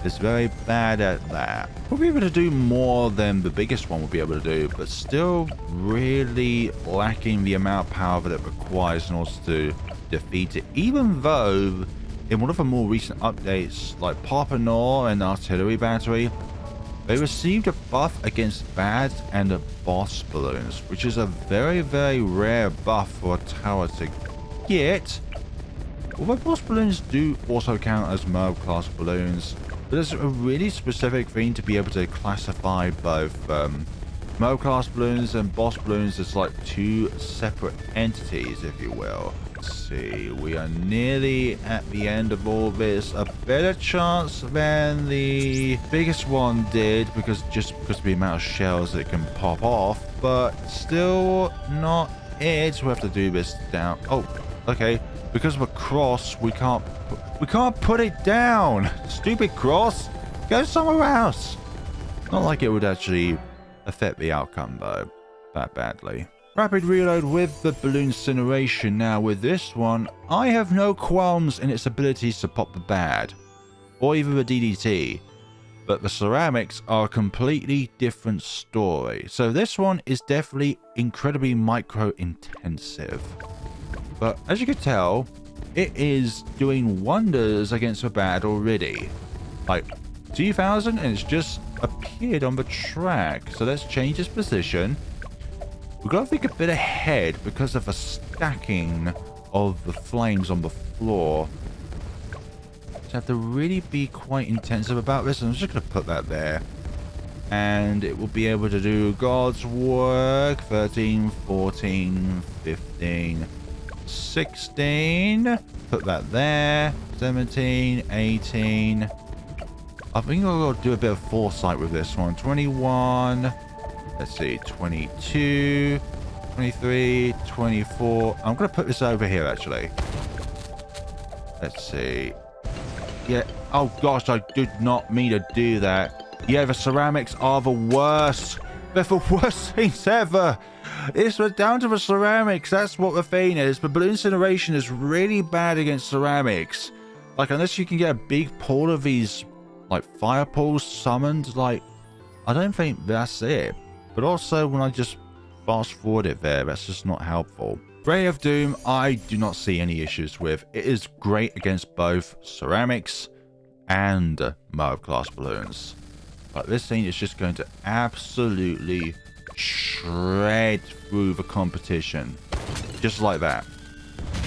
It's very bad at that. We'll be able to do more than the biggest one will be able to do, but still really lacking the amount of power that it requires in order to defeat it, even though in one of the more recent updates, like Poppinor and Artillery Battery, they received a buff against B.A.Ds and boss balloons, which is a very, very rare buff for a tower to get. Although boss balloons do also count as MOAB class balloons, but there's a really specific thing to be able to classify both MOAB class balloons and boss balloons as like two separate entities, if you will. See, we are nearly at the end of all this. A better chance than the biggest one did, because of the amount of shells that it can pop off, but still not it. We have to do this down. Oh, okay. Because of a cross, we can't put it down. Stupid cross. Go somewhere else. Not like it would actually affect the outcome though that badly. Rapid reload with the balloon incineration. Now with this one, I have no qualms in its abilities to pop the B.A.D or even the DDT, but the ceramics are a completely different story. So this one is definitely incredibly micro intensive, but as you can tell, it is doing wonders against the B.A.D already. Like 2000, and it's just appeared on the track. So let's change its position. We've got to think a bit ahead because of the stacking of the flames on the floor. So I have to really be quite intensive about this. I'm just going to put that there. And it will be able to do God's work. 13, 14, 15, 16. Put that there. 17, 18. I think I'll do a bit of foresight with this one. 21. Let's see, 22, 23, 24. I'm going to put this over here, actually. Let's see. Yeah. Oh, gosh, I did not mean to do that. Yeah, the ceramics are the worst. They're the worst things ever. It's down to the ceramics. That's what the thing is. But balloon incineration is really bad against ceramics. Like, unless you can get a big pool of these, like, fire pools summoned, like, I don't think that's it. But also, when I just fast forward it there, that's just not helpful. Ray of Doom, I do not see any issues with. It is great against both ceramics and MOAB class balloons. But this thing is just going to absolutely shred through the competition. Just like that.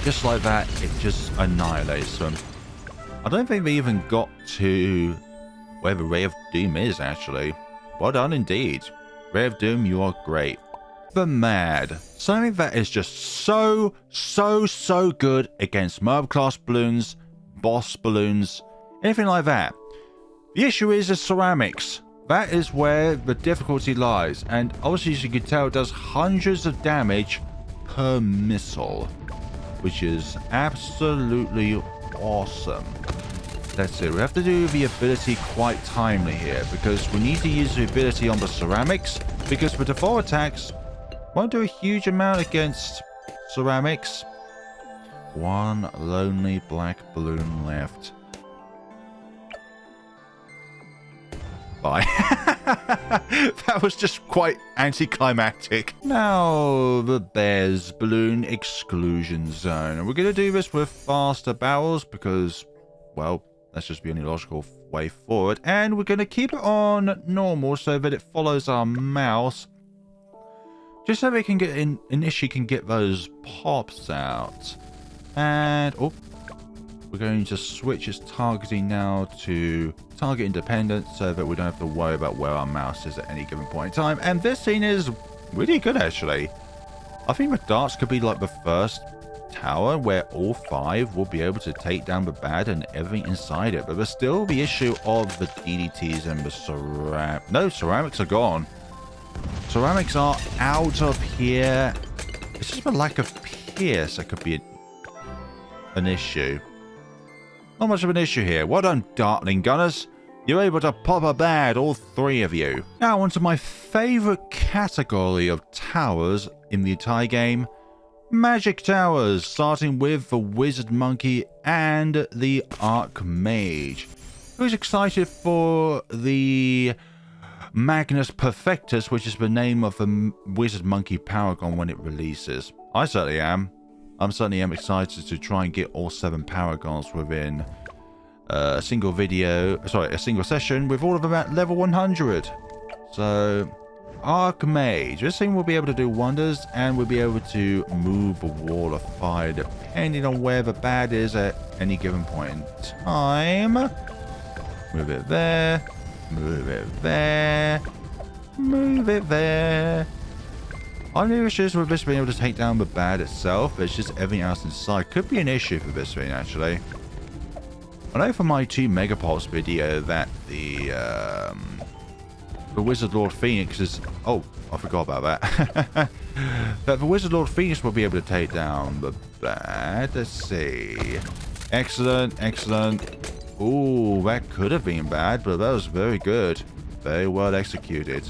Just like that, it just annihilates them. I don't think they even got to where the Ray of Doom is, actually. Well done indeed. Ray of Doom, you are great. the M.I.B. Something that is just so good against MOAB class balloons, boss balloons, anything like that. The issue is the ceramics. That is where the difficulty lies. And obviously, as you can tell, it does hundreds of damage per missile, which is absolutely awesome. Let's see, we have to do the ability quite timely here, because we need to use the ability on the ceramics, because the default attacks won't do a huge amount against ceramics. One lonely black balloon left. Bye. That was just quite anticlimactic. Now, the Bears Balloon Exclusion Zone. And we're going to do this with faster barrels because, well, that's just the only logical way forward. And we're going to keep it on normal so that it follows our mouse. Just so we can get in, initially can get those pops out. And, oh, we're going to switch its targeting now to target independent so that we don't have to worry about where our mouse is at any given point in time. And this scene is really good, actually. I think the darts could be like the first tower where all 5 will be able to take down the B.A.D and everything inside it. But there's still the issue of the DDTs and the ceramics. No, ceramics are gone. Ceramics are out of here. It's just the lack of pierce that could be an issue. Not much of an issue here. Well done, Dartling Gunners. You're able to pop a B.A.D, all 3 of you. Now onto my favourite category of towers in the entire game. Magic Towers, starting with the Wizard Monkey and the Archmage. Who's excited for the Magnus Perfectus, which is the name of the Wizard Monkey Paragon when it releases? I certainly am. I certainly am excited to try and get all 7 Paragons within a single video, sorry, a single session with all of them at level 100. So, Archmage. This thing will be able to do wonders, and we'll be able to move a wall of fire depending on where the B.A.D is at any given point in time. Move it there. Move it there. Move it there. Only issues with this being able to take down the B.A.D itself, it's just everything else inside. Could be an issue for this thing, actually. I know from my 2 Megapops video that the Wizard Lord Phoenix is... Oh, I forgot about that. That the Wizard Lord Phoenix will be able to take down the B.A.D. Let's see. Excellent, excellent. Ooh, that could have been bad, but that was very good. Very well executed.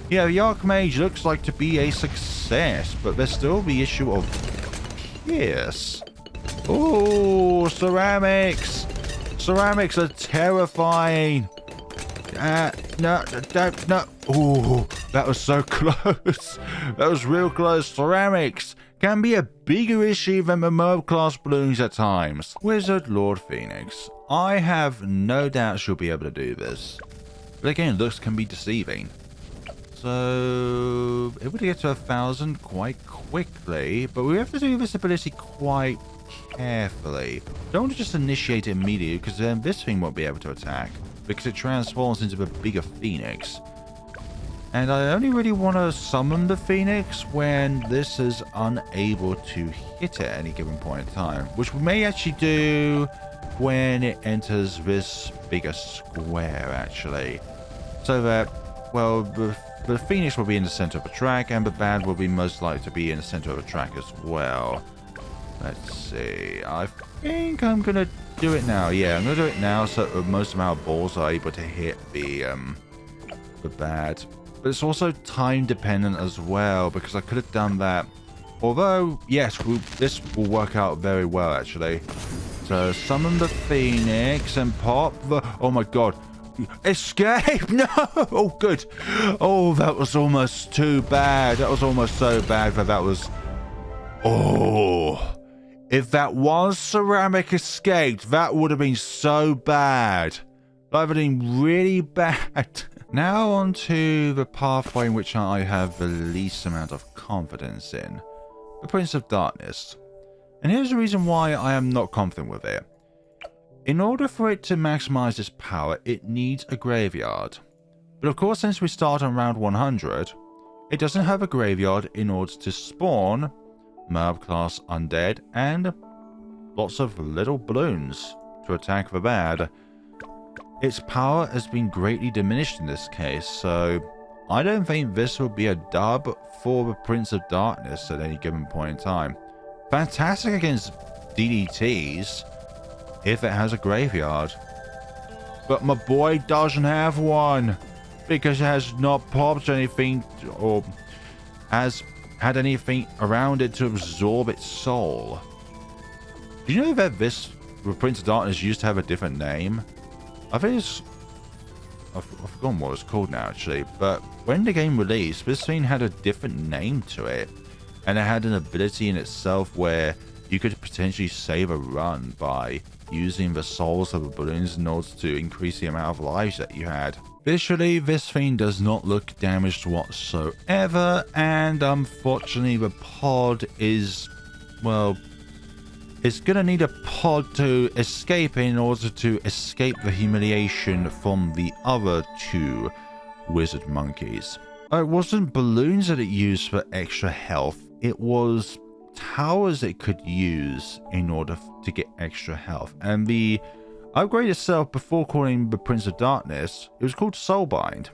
Yeah, the Archmage looks like to be a success, but there's still the issue of pierce. Ooh, ceramics. Ceramics are terrifying. No. Ooh, that was so close. That was real close. Ceramics can be a bigger issue than the MOAB class balloons at times. Wizard Lord Phoenix. I have no doubt she'll be able to do this. But again, looks can be deceiving. So, able to get to 1,000 quite quickly, but we have to do this ability quite carefully. Don't want to just initiate it immediately, because then this thing won't be able to attack, because it transforms into the bigger Phoenix. And I only really want to summon the Phoenix when this is unable to hit at any given point in time, which we may actually do when it enters this bigger square, actually. So that, well, the Phoenix will be in the center of the track, and the B.A.D will be most likely to be in the center of the track as well. Let's see. I think I'm going to do it now. Yeah, I'm going to do it now so most of our balls are able to hit the B.A.D. But it's also time dependent as well, because I could have done that. Although, yes, this will work out very well, actually. So, summon the Phoenix and pop the... Oh my god. Escape! No! Oh, good. Oh, that was almost too bad. That was almost so bad that was... Oh. If that one ceramic escaped, that would have been so bad. That would have been really bad. Now on to the pathway in which I have the least amount of confidence in. The Prince of Darkness. And here's the reason why I am not confident with it. In order for it to maximize its power, it needs a graveyard. But of course, since we start on round 100, It doesn't have a graveyard in order to spawn MOAB class undead and lots of little balloons to attack the bad. Its power has been greatly diminished in this case, so I don't think this will be a dub for the Prince of Darkness at any given point in time. Fantastic against DDTs if it has a graveyard. But my boy doesn't have one because it has not popped anything or has had anything around it to absorb its soul. Do you know that the Prince of Darkness used to have a different name? I think it's... I've forgotten what it's called now, actually. But when the game released, this thing had a different name to it. And it had an ability in itself where you could potentially save a run by using the souls of the balloons in order to increase the amount of lives that you had. Visually, this thing does not look damaged whatsoever. And unfortunately, the pod is... well... it's gonna need a pod to escape in order to escape the humiliation from the other two wizard monkeys. It wasn't balloons that it used for extra health, it was towers it could use in order to get extra health. And the upgrade itself, before calling the Prince of Darkness, it was called Soulbind.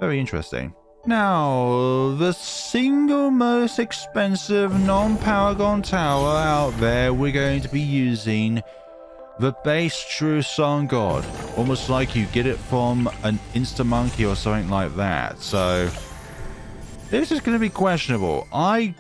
Very interesting. Now, the single most expensive non-Paragon tower out there, we're going to be using the base True Sun God. Almost like you get it from an Insta-Monkey or something like that. So, this is going to be questionable. I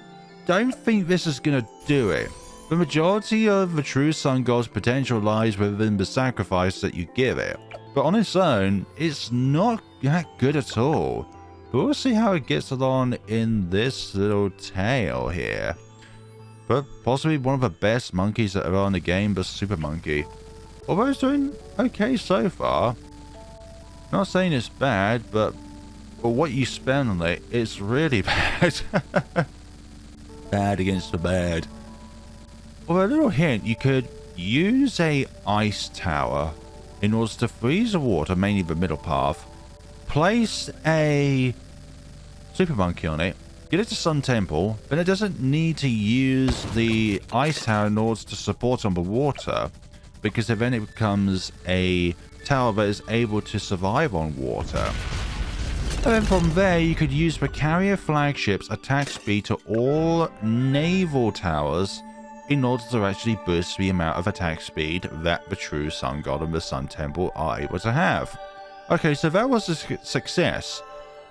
don't think this is going to do it. The majority of the True Sun God's potential lies within the sacrifice that you give it. But on its own, it's not that good at all. But we'll see how it gets along in this little tale here. But possibly one of the best monkeys that are on the game, the Super Monkey. Although it's doing okay so far. Not saying it's bad, but for what you spend on it, it's really bad. Bad against the bad. Well, a little hint, you could use a ice tower in order to freeze the water, mainly the middle path. Place a Super Monkey on it, get it to Sun Temple, but it doesn't need to use the ice tower in order to support on the water, because then it becomes a tower that is able to survive on water. And then from there, you could use the carrier flagship's attack speed to all naval towers in order to actually boost the amount of attack speed that the True Sun God and the Sun Temple are able to have. Okay, so that was a success,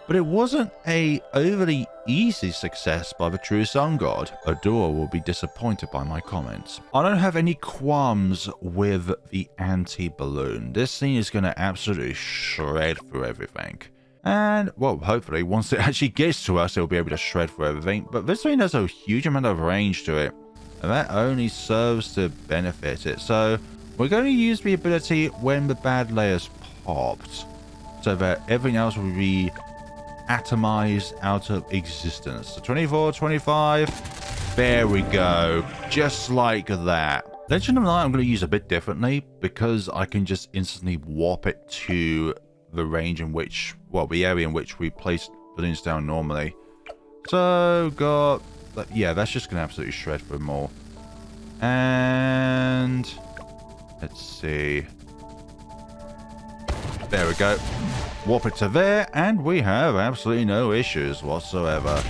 but it wasn't a overly easy success by the True Sun God. Adora will be disappointed by my comments. I don't have any qualms with the anti-balloon. This thing is going to absolutely shred through everything. And, well, hopefully, once it actually gets to us, it'll be able to shred through everything. But this thing has a huge amount of range to it, and that only serves to benefit it. So, we're going to use the ability when the bad layer's popped, so that everything else will be atomized out of existence. So 24, 25, there we go, just like that. Legend of Night I'm going to use a bit differently, because I can just instantly warp it to the range in which, well, the area in which we placed balloons down normally. So, got, yeah, that's just going to absolutely shred for more. And let's see. There we go. Warp it to there, and we have absolutely no issues whatsoever.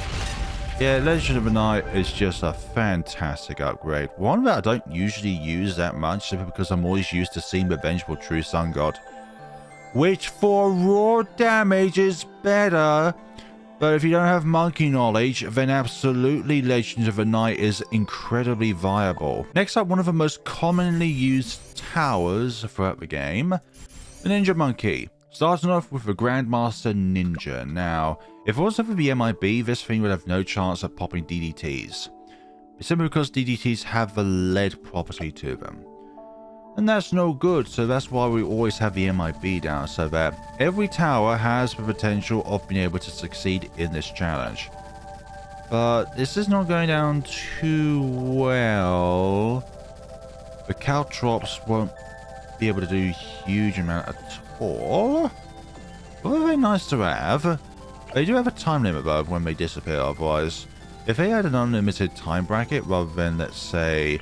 Yeah, Legend of the Night is just a fantastic upgrade. One that I don't usually use that much, simply because I'm always used to seeing the Vengeful True Sun God, which for raw damage is better. But if you don't have monkey knowledge, then absolutely Legend of the Night is incredibly viable. Next up, one of the most commonly used towers throughout the game, the Ninja Monkey. Starting off with the Grandmaster Ninja. Now, if it wasn't for the M.I.B, this thing would have no chance at popping DDTs. It's simply because DDTs have the lead property to them. And that's no good, so that's why we always have the M.I.B down, so that every tower has the potential of being able to succeed in this challenge. But this is not going down too well. The Caltrops won't be able to do a huge amount at all. Well, very nice to have. They do have a time limit though when they disappear. Otherwise, if they had an unlimited time bracket rather than, let's say,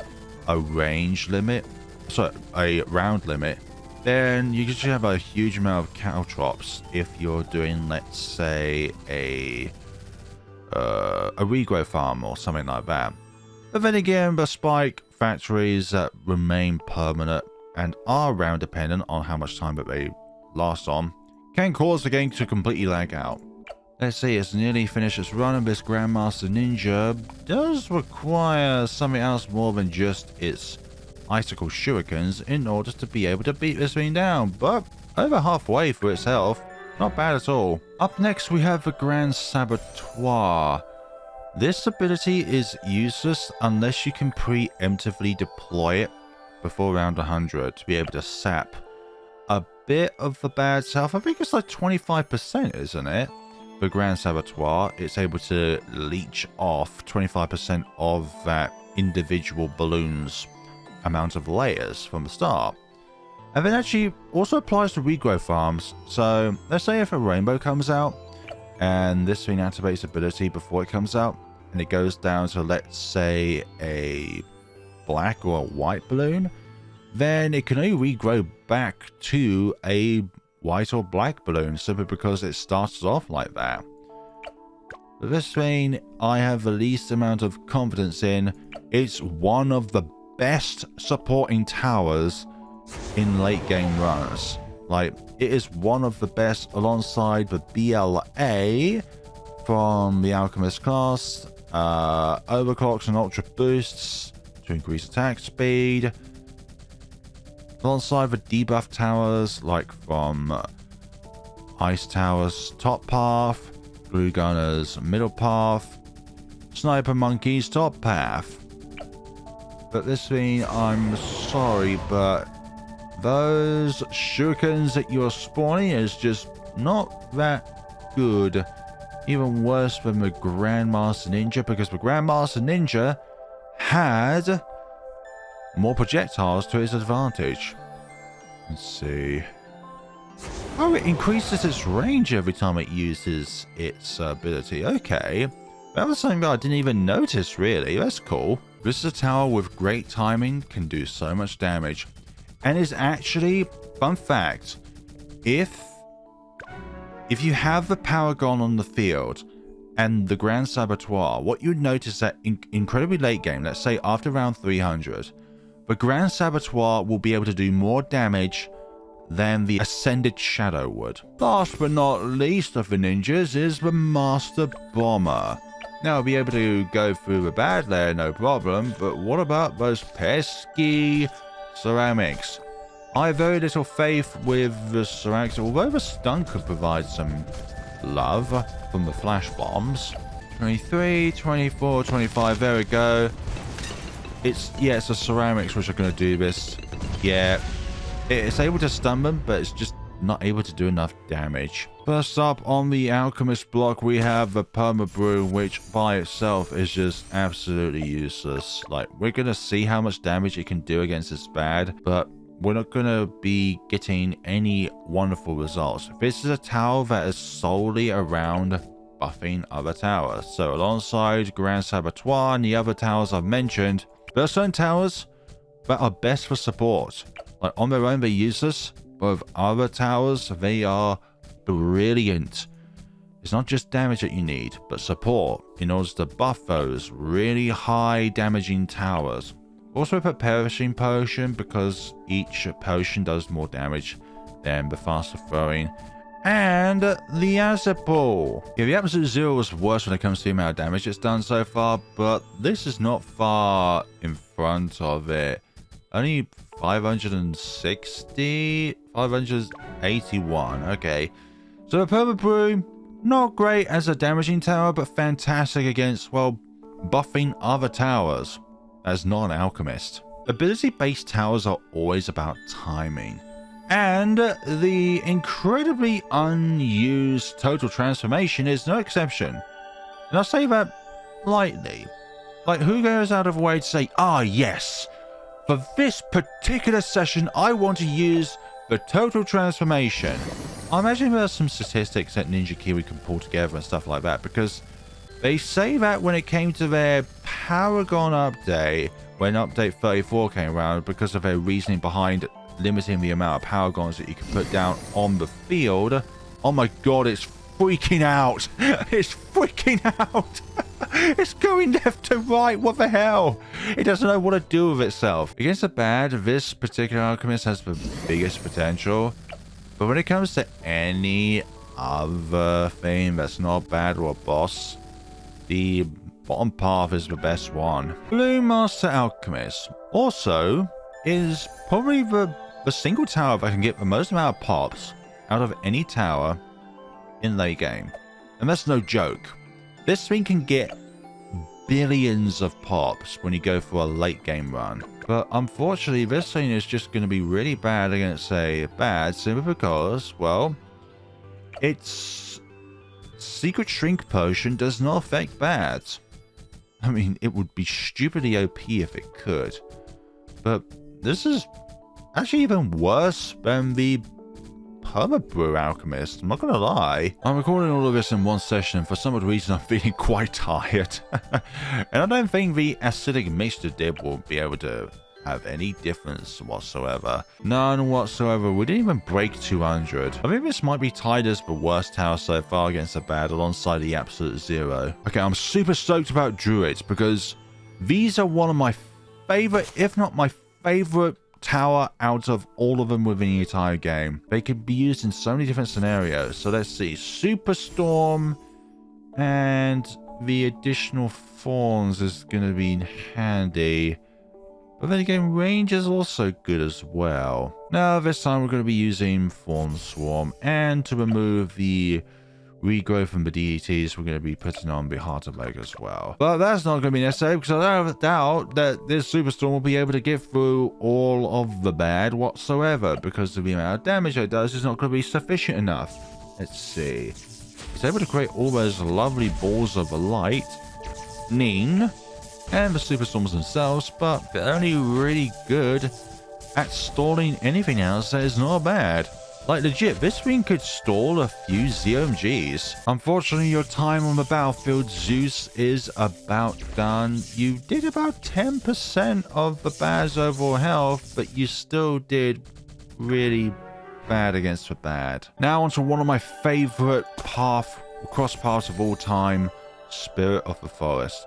a range limit, so a round limit, then you should have a huge amount of caltrops if you're doing, let's say, a regrow farm or something like that. But then again, the spike factories that remain permanent and are round dependent on how much time that they last on can cause the game to completely lag out. Let's see, it's nearly finished its run, and this Grandmaster Ninja does require something else more than just its icicle shurikens in order to be able to beat this thing down, but over halfway through its health, not bad at all. Up next we have the Grand Saboteur. This ability is useless unless you can preemptively deploy it before round 100 to be able to sap a bit of the bad health. I think it's like 25%, isn't it? The Grand Saboteur, it's able to leech off 25% of that individual balloon's amount of layers from the start. And then actually also applies to regrow farms. So let's say if a rainbow comes out and this thing activates ability before it comes out, and it goes down to, let's say, a black or a white balloon, then it can only regrow back to a white or black balloon simply because it starts off like that. But this thing I have the least amount of confidence in. It's one of the best supporting towers in late game runs. Like, it is one of the best alongside the BLA from the Alchemist class, overclocks and ultra boosts to increase attack speed, alongside the debuff towers like from Ice Towers top path, Glue Gunners middle path, Sniper Monkeys top path. But this thing, I'm sorry, but those shurikens that you're spawning is just not that good. Even worse than the Grandmaster Ninja, because the Grandmaster Ninja had more projectiles to its advantage. Let's see. Oh, it increases its range every time it uses its ability. Okay. That was something that I didn't even notice, really. That's cool. This is a tower with great timing, can do so much damage. And is actually, fun fact, if you have the Paragon on the field and the Grand Saboteur, what you'd notice that in incredibly late game, let's say after round 300, the Grand Saboteur will be able to do more damage than the Ascended Shadow would. Last but not least of the ninjas is the Master Bomber. Now, I'll be able to go through the bad layer, no problem, but what about those pesky ceramics? I have very little faith with the ceramics, although the stun could provide some love from the flash bombs. 23, 24, 25, there we go. It's the ceramics which are going to do this. Yeah, it's able to stun them, but it's just not able to do enough damage. First up on the Alchemist block, we have the Perma-Broom, which by itself is just absolutely useless. Like, we're going to see how much damage it can do against this B.A.D, but we're not going to be getting any wonderful results. This is a tower that is solely around buffing other towers. So alongside Grand Saboteur and the other towers I've mentioned, there are certain towers that are best for support. Like, on their own, they're useless, but with other towers, they are brilliant. It's not just damage that you need, but support in order to buff those really high damaging towers. Also put Perishing Potion because each potion does more damage than the faster throwing. And the Acid Ball. Yeah, the Absolute Zero was worse when it comes to the amount of damage it's done so far, but this is not far in front of it. Only 560? 581, okay. So the Perma-Broom, not great as a damaging tower, but fantastic against, well, buffing other towers as not an alchemist. Ability-based towers are always about timing. And the incredibly unused Total Transformation is no exception. And I say that lightly. Like, who goes out of the way to say, ah, yes, for this particular session, I want to use the Total Transformation. I imagine there's some statistics that Ninja Kiwi can pull together and stuff like that, because they say that when it came to their Paragon update, when update 34 came around, because of their reasoning behind limiting the amount of Paragons that you can put down on the field. Oh my god, it's freaking out. It's freaking out. It's going left to right. What the hell? It doesn't know what to do with itself. Against the bad, this particular alchemist has the biggest potential. But when it comes to any other thing that's not bad or a boss, the bottom path is the best one. Blue Master Alchemist also is probably the single tower that can get the most amount of pops out of any tower in late game. And that's no joke. This thing can get billions of pops when you go for a late game run. But unfortunately, this thing is just going to be really bad against, say, bad, simply because, well, its secret shrink potion does not affect bad. I mean, it would be stupidly OP if it could. But this is actually even worse than the Permabrew Alchemist. I'm not gonna lie. I'm recording all of this in one session, and for some odd reason I'm feeling quite tired. And I don't think the acidic mixture dip will be able to have any difference whatsoever. None whatsoever. We didn't even break 200. I think this might be tied as the worst tower so far against the bad, alongside the absolute zero. Okay, I'm super stoked about Druids, because these are one of my favorite, if not my favorite tower out of all of them within the entire game. They could be used in so many different scenarios. So let's see. Superstorm and the additional Thorns is going to be handy. But then again, range is also good as well. Now, this time we're going to be using Thorn Swarm, and to remove the regrowth from the DDTs, we're going to be putting on the Heart of Oak as well. But that's not going to be necessary, because I don't have a doubt that this Superstorm will be able to get through all of the bad whatsoever, because of the amount of damage it does is not going to be sufficient enough. Let's see. It's able to create all those lovely balls of light, Ning, and the Superstorms themselves, but they're only really good at stalling anything else that is not bad. Like, legit, this thing could stall a few ZOMGs. Unfortunately, your time on the battlefield, Zeus, is about done. You did about 10% of the bad's overall health, but you still did really bad against the bad. Now onto one of my favorite cross paths of all time, Spirit of the Forest.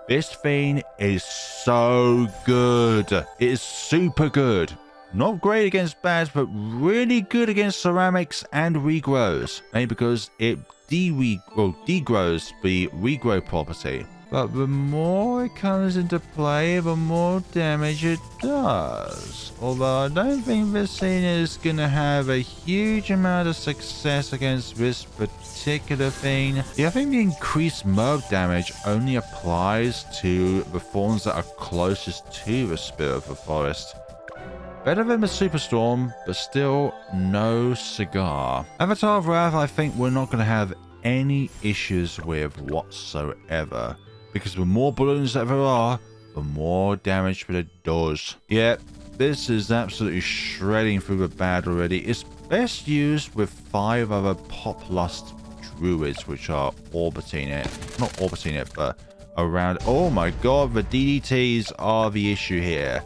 This thing is so good. It is super good. Not great against bads, but really good against ceramics and regrows. Mainly because it degrows the regrow property. But the more it comes into play, the more damage it does. Although I don't think this thing is going to have a huge amount of success against this particular thing. Yeah, I think the increased MOAB damage only applies to the thorns that are closest to the Spirit of the Forest. Better than the Superstorm, but still no cigar. Avatar of Wrath, I think we're not going to have any issues with whatsoever. Because the more balloons that there are, the more damage that it does. Yeah, this is absolutely shredding through the bad already. It's best used with 5 other Poplust Druids, which are orbiting it. Not orbiting it, but around. Oh my god, the DDTs are the issue here.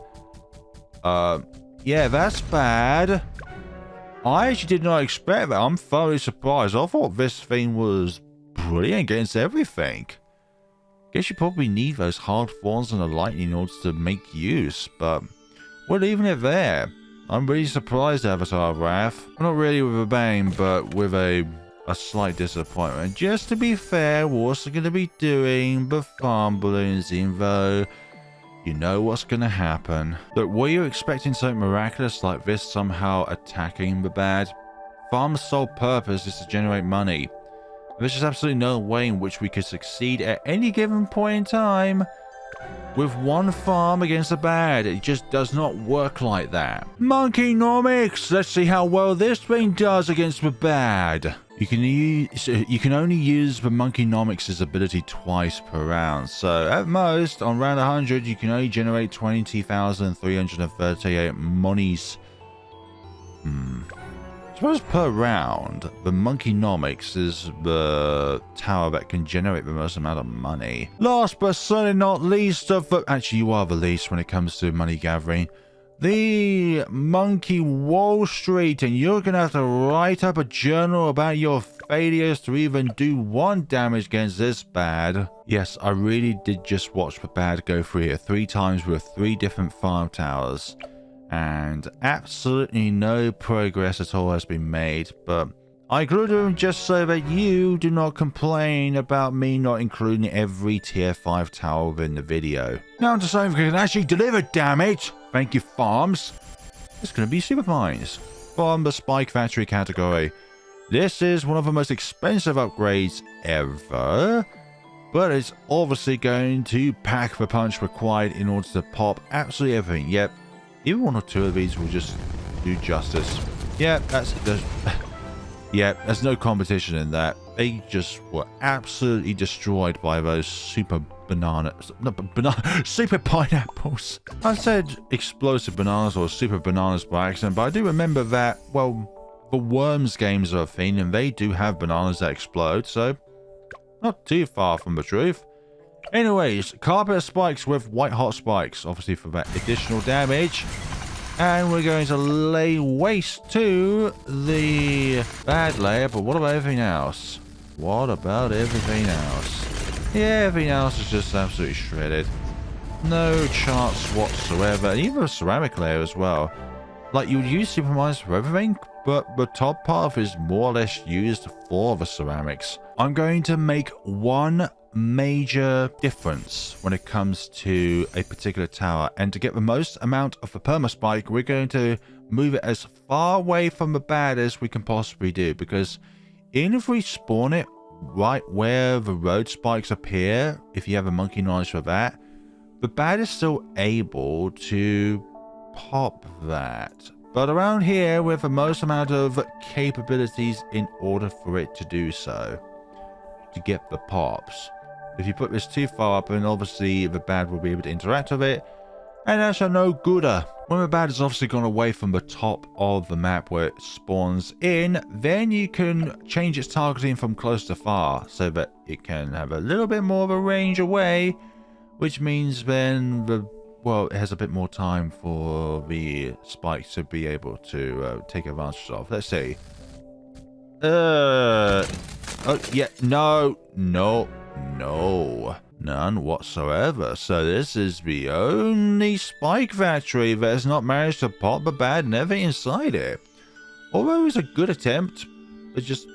Yeah, that's bad. I actually did not expect that. I'm thoroughly surprised. I thought this thing was brilliant against everything. Guess you probably need those hard thorns and the lightning in order to make use, but we're leaving it there. I'm really surprised, Avatar of Wrath. Well, not really with a bang, but with a slight disappointment. Just to be fair, we're also going to be doing the farm balloons, even though you know what's going to happen. Look, were you expecting something miraculous like this somehow attacking the bad? Farm's sole purpose is to generate money. There's just absolutely no way in which we could succeed at any given point in time with one farm against the bad. It just does not work like that. Monkeynomics! Let's see how well this thing does against the bad. You can only use the Monkeynomics' ability twice per round. So at most, on round 100, you can only generate 20,338 monies. suppose per round, the Monkeynomics is the tower that can generate the most amount of money. Last but certainly not least of the... Actually, you are the least when it comes to money gathering. The Monkey Wall Street, and you're going to have to write up a journal about your failures to even do 1 damage against this B.A.D. Yes, I really did just watch the B.A.D go through here 3 times with 3 different farm towers. And absolutely no progress at all has been made, but I included them just so that you do not complain about me not including every tier 5 tower within the video. Now to something that can actually deliver damage. Thank you, farms. It's going to be super mines from the Spike Factory category. This is one of the most expensive upgrades ever, but it's obviously going to pack the punch required in order to pop absolutely everything. Yep. Even 1 or 2 of these will just do justice. Yeah, there's no competition in that. They just were absolutely destroyed by those super super pineapples. I said explosive bananas or super bananas by accident, but I do remember that, well, the Worms games are a thing, and they do have bananas that explode, so not too far from the truth. Anyways, carpet spikes with white hot spikes, obviously for that additional damage. And we're going to lay waste to the B.A.D layer, but what about everything else? What about everything else? Yeah, everything else is just absolutely shredded. No chance whatsoever. And even the ceramic layer as well. Like, you would use super mines for everything, but the top part is more or less used for the ceramics. I'm going to make one major difference when it comes to a particular tower, and to get the most amount of the perma spike, we're going to move it as far away from the B.A.D as we can possibly do, because if we spawn it right where the road spikes appear, if you have a monkey knowledge for that, the B.A.D is still able to pop that. But around here, we have the most amount of capabilities in order for it to do so, to get the pops. If you put this too far up, then obviously the B.A.D will be able to interact with it, and that's a no gooder. When the B.A.D has obviously gone away from the top of the map where it spawns in, then you can change its targeting from close to far, so that it can have a little bit more of a range away, which means then it has a bit more time for the spikes to be able to take advantage of. Let's see. Oh, yeah, no. None whatsoever. So this is the only Spike Factory that has not managed to pop the B.A.D and everything inside it. Although it was a good attempt, it just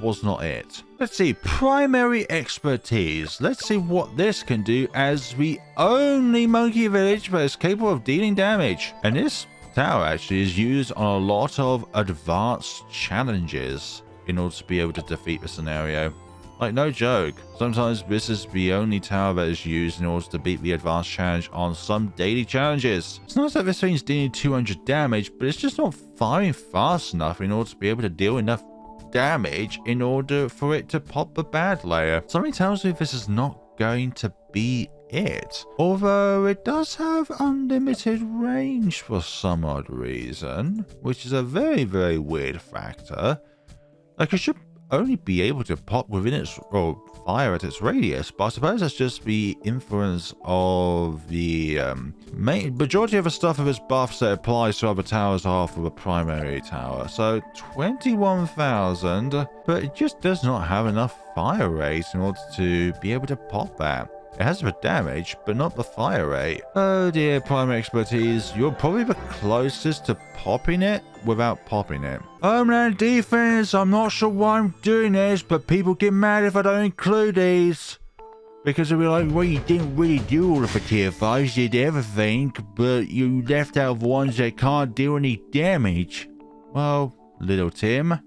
was not it. Let's see, primary expertise. Let's see what this can do as the only monkey village that is capable of dealing damage. And this tower actually is used on a lot of advanced challenges in order to be able to defeat the scenario. Like, no joke. Sometimes this is the only tower that is used in order to beat the advanced challenge on some daily challenges. It's nice that this thing's dealing 200 damage, but it's just not firing fast enough in order to be able to deal enough damage in order for it to pop the B.A.D layer. Something tells me this is not going to be it. Although it does have unlimited range for some odd reason, which is a very, very weird factor. Like, it should only be able to pop within its, or fire at its radius, but I suppose that's just the influence of the majority of the stuff of its buffs that applies to other towers are for the primary tower. So 21,000, but it just does not have enough fire rate in order to be able to pop that. It has the damage, but not the fire rate. Oh dear, primary expertise. You're probably the closest to popping it without popping it. Homeland defense, I'm not sure why I'm doing this, but people get mad if I don't include these. Because they'll be like, well, you didn't really do all of the tier 5s, you did everything, but you left out the ones that can't do any damage. Well, little Tim,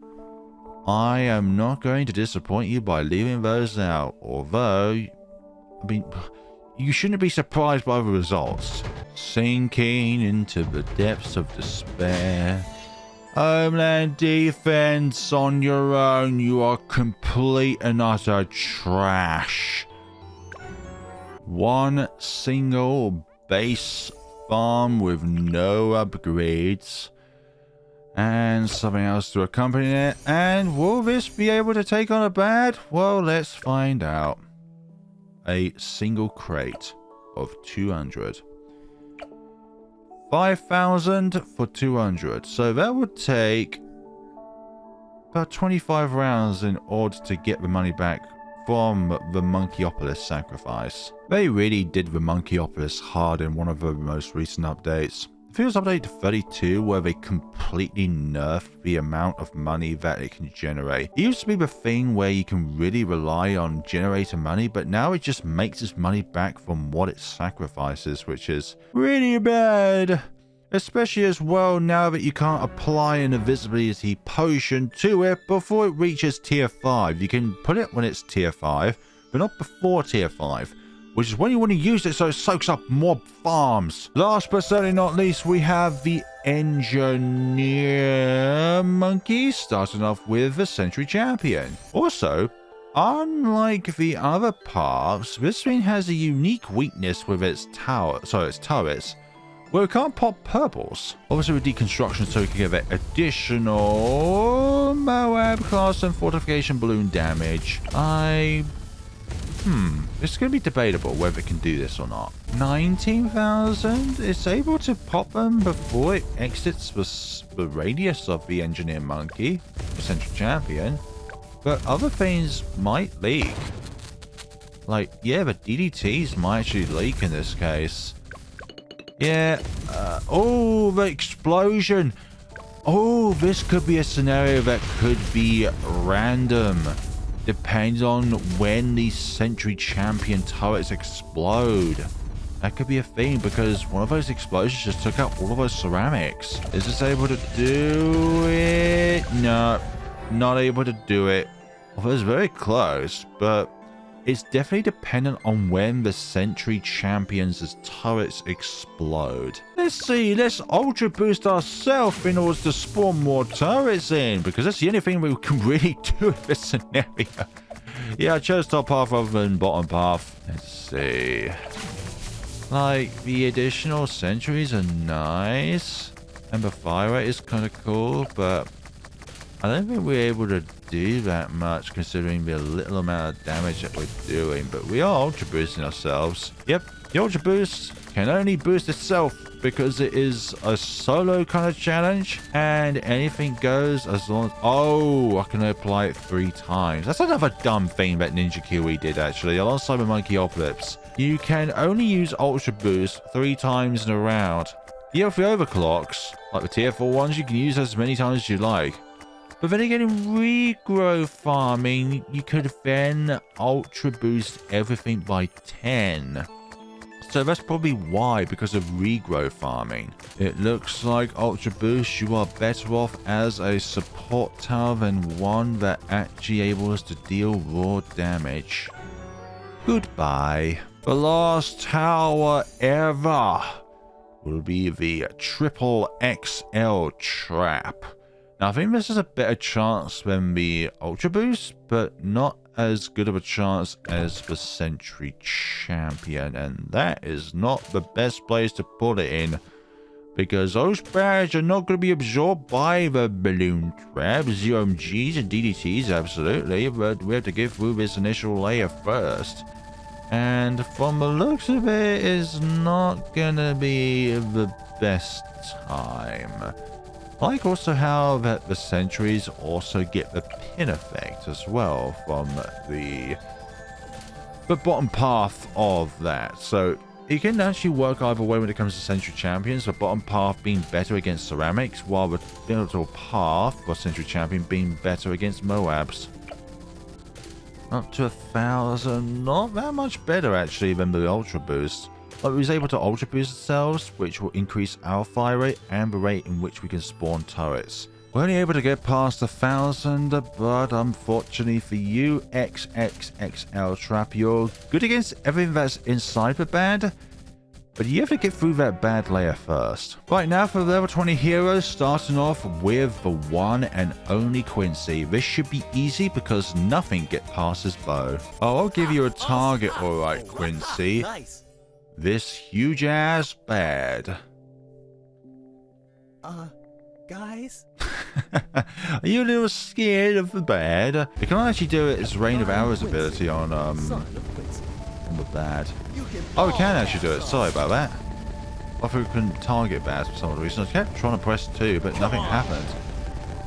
I am not going to disappoint you by leaving those out, although, I mean, you shouldn't be surprised by the results. Sinking into the depths of despair. Homeland defense on your own, you are complete and utter trash. One single base farm with no upgrades. And something else to accompany it. And will this be able to take on a B.A.D? Well, let's find out. A single crate of 200. 5,000 for 200. So that would take about 25 rounds in order to get the money back from the Monkeyopolis sacrifice. They really did the Monkeyopolis hard in one of the most recent updates. I think it was update 32 where they completely nerfed the amount of money that it can generate. It used to be the thing where you can really rely on generator money, but now it just makes its money back from what it sacrifices, which is really bad. Especially as well now that you can't apply an invisibility potion to it before it reaches tier 5. You can put it when it's tier 5, but not before tier 5. Which is when you want to use it so it soaks up mob farms. Last but certainly not least, we have the Engineer Monkey, starting off with the Century Champion. Also, unlike the other parts, this thing has a unique weakness with its turrets, where it can't pop purples. Obviously with deconstruction, so we can give it additional MOAB class and fortification balloon damage. It's going to be debatable whether it can do this or not. 19,000? It's able to pop them before it exits the radius of the Engineer Monkey, the Central Champion. But other things might leak. Like, yeah, the DDTs might actually leak in this case. Yeah. Oh, the explosion. Oh, this could be a scenario that could be random. Depends on when these Century Champion turrets explode. That could be a thing because one of those explosions just took out all of those ceramics. Is this able to do it? No, not able to do it. Although it's very close, but it's definitely dependent on when the Century Champions' turrets explode. Let's see, let's Ultra Boost ourselves in order to spawn more turrets in, because that's the only thing we can really do in this scenario. Yeah, I chose top path rather than bottom path. Let's see. Like, the additional sentries are nice, and the fire rate is kind of cool, but I don't think we're able to do that much considering the little amount of damage that we're doing, but we are ultra boosting ourselves. Yep, the ultra boost can only boost itself because it is a solo kind of challenge and anything goes as long as... Oh, I can apply it 3 times. That's another dumb thing that Ninja Kiwi did actually alongside with Monkeyopolis. You can only use ultra boost 3 times in a round. Yeah, for the overclocks, like the tier 4 ones, you can use as many times as you like. But then again, in regrow farming, you could then ultra boost everything by 10. So that's probably why, because of regrow farming. It looks like ultra boost, you are better off as a support tower than one that actually able us to deal raw damage. Goodbye. The last tower ever will be the Triple XL Trap. Now, I think this is a better chance than the Ultra Boost, but not as good of a chance as the Century Champion. And that is not the best place to put it in, because those barriers are not going to be absorbed by the balloon traps, ZOMGs and DDTs, absolutely. But we have to get through this initial layer first. And from the looks of it, it's not going to be the best time. I like also how that the sentries also get the pin effect as well from the bottom path of that. So it can actually work either way when it comes to Century Champions, the bottom path being better against ceramics, while the middle path for Century Champion being better against MOABs. Up to 1,000, not that much better actually than the Ultra Boost. But we was able to ultra boost ourselves, which will increase our fire rate and the rate in which we can spawn turrets. We're only able to get past 1,000, but unfortunately for you, XXXL Trap, you're good against everything that's inside the B.A.D, but you have to get through that B.A.D layer first. Right now for the level 20 heroes, starting off with the one and only Quincy. This should be easy because nothing gets past his bow. Oh, I'll give you a target, alright Quincy. Nice. This huge ass B.A.D. guys? Are you a little scared of the bad? You can actually do it as Rain of Hours ability on the bad. Oh, we can actually do it. Sorry about that. I thought we couldn't target bad for some reason. I kept trying to press 2, but nothing happened.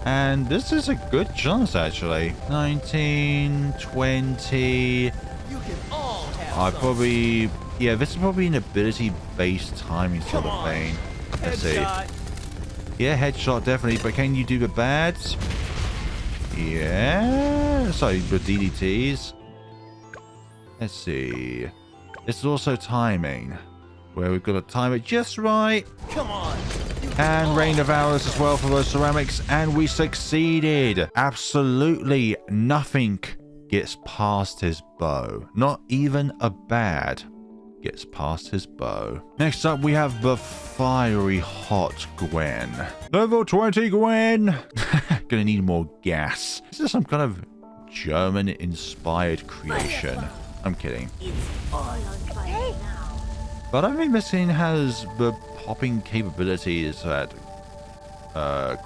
And this is a good chance, actually. 19, 20. I probably... Yeah, this is probably an ability-based timing sort of thing. Let's see. Yeah, headshot definitely, but can you do the bads? Yeah. Sorry, the DDTs. Let's see. This is also timing, where we've got to time it just right. Come on. And Rain of Hours as well for those ceramics, and we succeeded. Absolutely nothing gets past his bow. Not even a bad gets past his bow. Next up, we have the fiery hot Gwen. Level 20 Gwen. Gonna need more gas. Is this some kind of German-inspired creation? I'm kidding. But I don't think this thing has the popping capabilities that